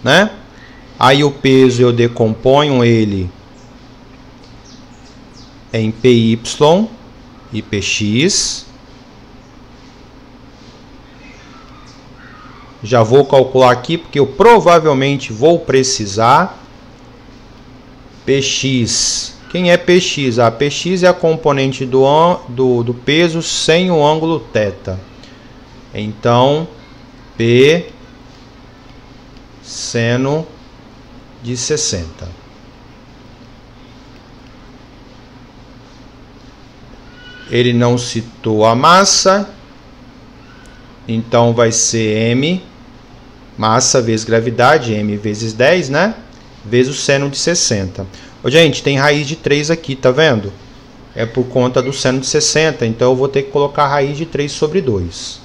né? Aí o peso eu decomponho ele em PY e PX. Já vou calcular aqui porque eu provavelmente vou precisar. PX. Quem é PX? Ah, PX é a componente do peso sem o ângulo θ. Então, P seno de 60. Ele não citou a massa, então vai ser M, massa vezes gravidade, M vezes 10, né? Vezes o seno de 60. Ô, gente, tem raiz de 3 aqui, tá vendo? É por conta do seno de 60, então eu vou ter que colocar raiz de 3 sobre 2.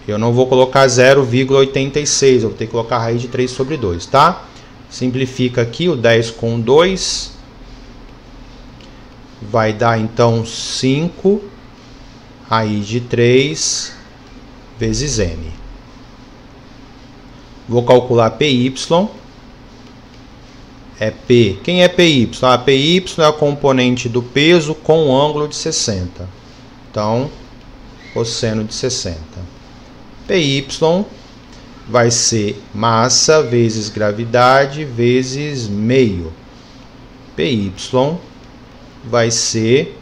Eu não vou colocar 0,86, eu vou ter que colocar raiz de 3 sobre 2, tá? Simplifica aqui o 10 com 2. Vai dar então 5 raiz de 3 vezes M. Vou calcular PY. É P. Quem é PY? Ah, PY é a componente do peso com o ângulo de 60. Então, cosseno de 60. PY vai ser massa vezes gravidade vezes meio. PY vai ser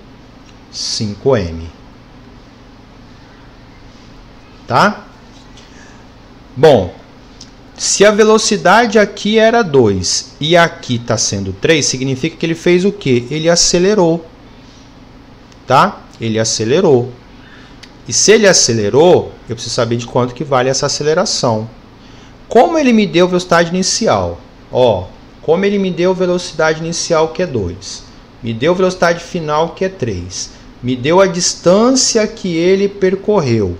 5M. Tá? Bom, se a velocidade aqui era 2 e aqui está sendo 3, significa que ele fez o quê? Ele acelerou. Tá? Ele acelerou. E se ele acelerou, eu preciso saber de quanto que vale essa aceleração. Como ele me deu velocidade inicial? Ó, como ele me deu velocidade inicial, que é 2. Me deu velocidade final, que é 3. Me deu a distância que ele percorreu,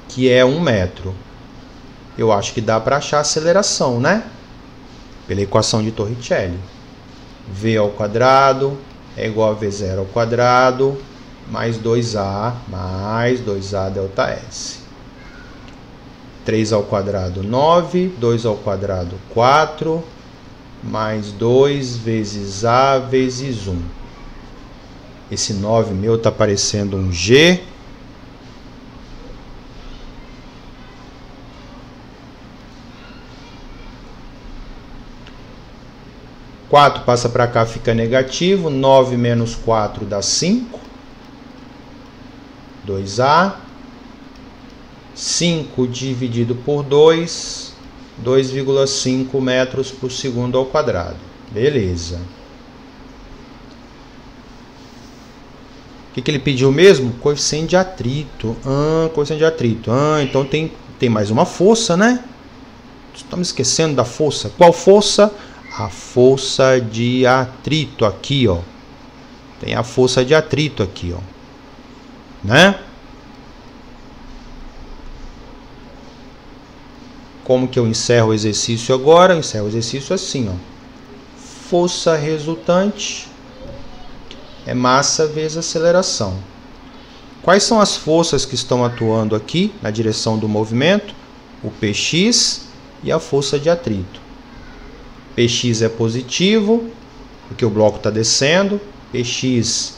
que é 1 metro. Eu acho que dá para achar a aceleração, né? Pela equação de Torricelli. V ao quadrado é igual a V0 ao quadrado mais 2A delta S. 3 ao quadrado, 9. 2 ao quadrado, 4. Mais 2 vezes A vezes 1. Esse 9 meu está parecendo um G. Quatro passa para cá, fica negativo. 9 menos 4 dá 5. 2A. 5 dividido por 2, 2,5 metros por segundo ao quadrado. Beleza. O que ele pediu mesmo? Coeficiente de atrito. Coeficiente de atrito. Então tem mais uma força, né? Estamos esquecendo da força. Qual força? A força de atrito aqui, ó. Tem a força de atrito aqui, ó. Né? Como que eu encerro o exercício agora? Eu encerro o exercício assim, ó. Força resultante é massa vezes aceleração. Quais são as forças que estão atuando aqui na direção do movimento? O Px e a força de atrito. Px é positivo, porque o bloco está descendo. Px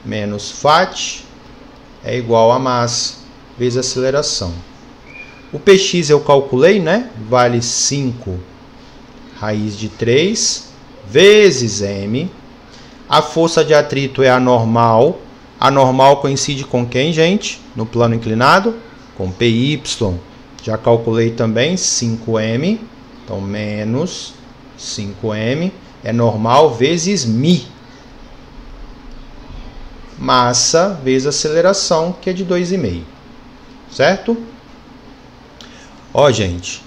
menos Fat é igual a massa vezes aceleração. O Px eu calculei, né? Vale 5 raiz de 3 vezes m. A força de atrito é a normal. A normal coincide com quem, gente? No plano inclinado? Com Py. Já calculei também 5m. Então, menos 5m é normal vezes μ. Massa vezes aceleração, que é de 2,5. Certo? Ó, gente.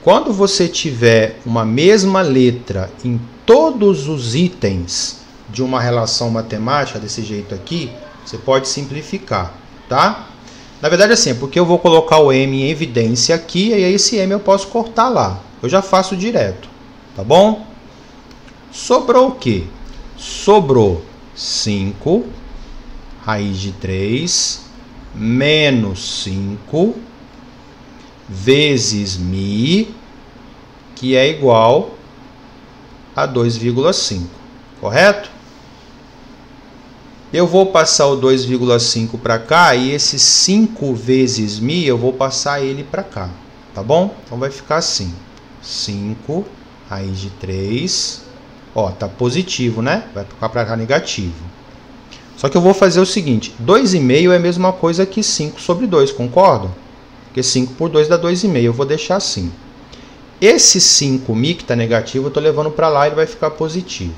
Quando você tiver uma mesma letra em todos os itens de uma relação matemática desse jeito aqui, você pode simplificar, tá? Na verdade, assim, é porque eu vou colocar o m em evidência aqui, e aí esse m eu posso cortar lá. Eu já faço direto, tá bom? Sobrou o quê? Sobrou 5 raiz de 3 menos 5 vezes μ, que é igual a 2,5, correto? Eu vou passar o 2,5 para cá e esse 5 vezes μ eu vou passar ele para cá, tá bom? Então vai ficar assim, 5 raiz de 3, ó, tá positivo, né? Vai ficar para cá negativo. Só que eu vou fazer o seguinte, 2,5 é a mesma coisa que 5 sobre 2, concordam? Porque 5 por 2 dá 2,5, eu vou deixar assim. Esse 5μ que está negativo, eu estou levando para lá e ele vai ficar positivo.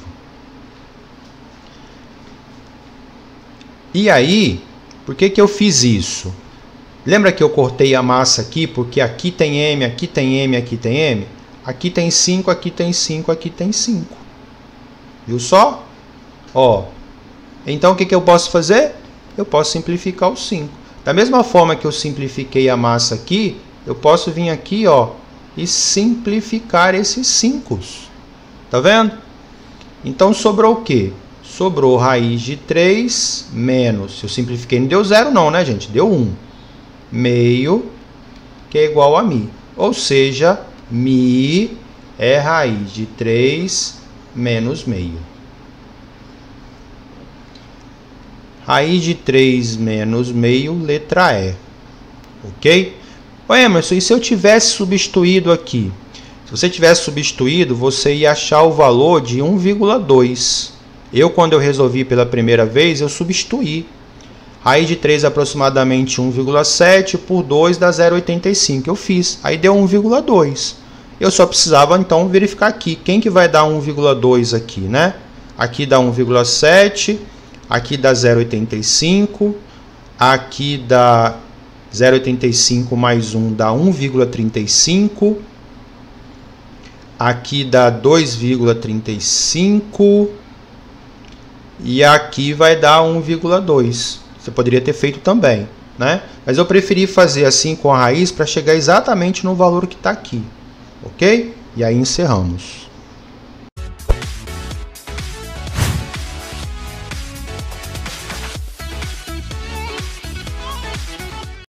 E aí, por que eu fiz isso? Lembra que eu cortei a massa aqui? Porque aqui tem m, aqui tem m, aqui tem m? Aqui tem 5, aqui tem 5, aqui tem 5. Viu só? Ó. Então, o que eu posso fazer? Eu posso simplificar o 5. Da mesma forma que eu simplifiquei a massa aqui, eu posso vir aqui, ó, e simplificar esses 5. Tá vendo? Então, sobrou o quê? Sobrou raiz de 3 menos, se eu simplifiquei, não deu 0 não, né, gente? Deu 1. Meio, que é igual a μ. Ou seja, μ é raiz de 3 menos meio. Raiz de 3 menos meio, letra E. Ok? Ô Emerson, e se eu tivesse substituído aqui? Se você tivesse substituído, você ia achar o valor de 1,2. Quando eu resolvi pela primeira vez, eu substituí. Raiz de 3 é aproximadamente 1,7 por 2 dá 0,85. Eu fiz. Aí deu 1,2. Eu só precisava, então, verificar aqui. Quem que vai dar 1,2 aqui, né? Aqui dá 1,7. Aqui dá 0,85. Aqui dá 0,85 mais 1 dá 1,35. Aqui dá 2,35. E aqui vai dar 1,2. Você poderia ter feito também, né? Mas eu preferi fazer assim com a raiz para chegar exatamente no valor que está aqui. Ok? E aí encerramos.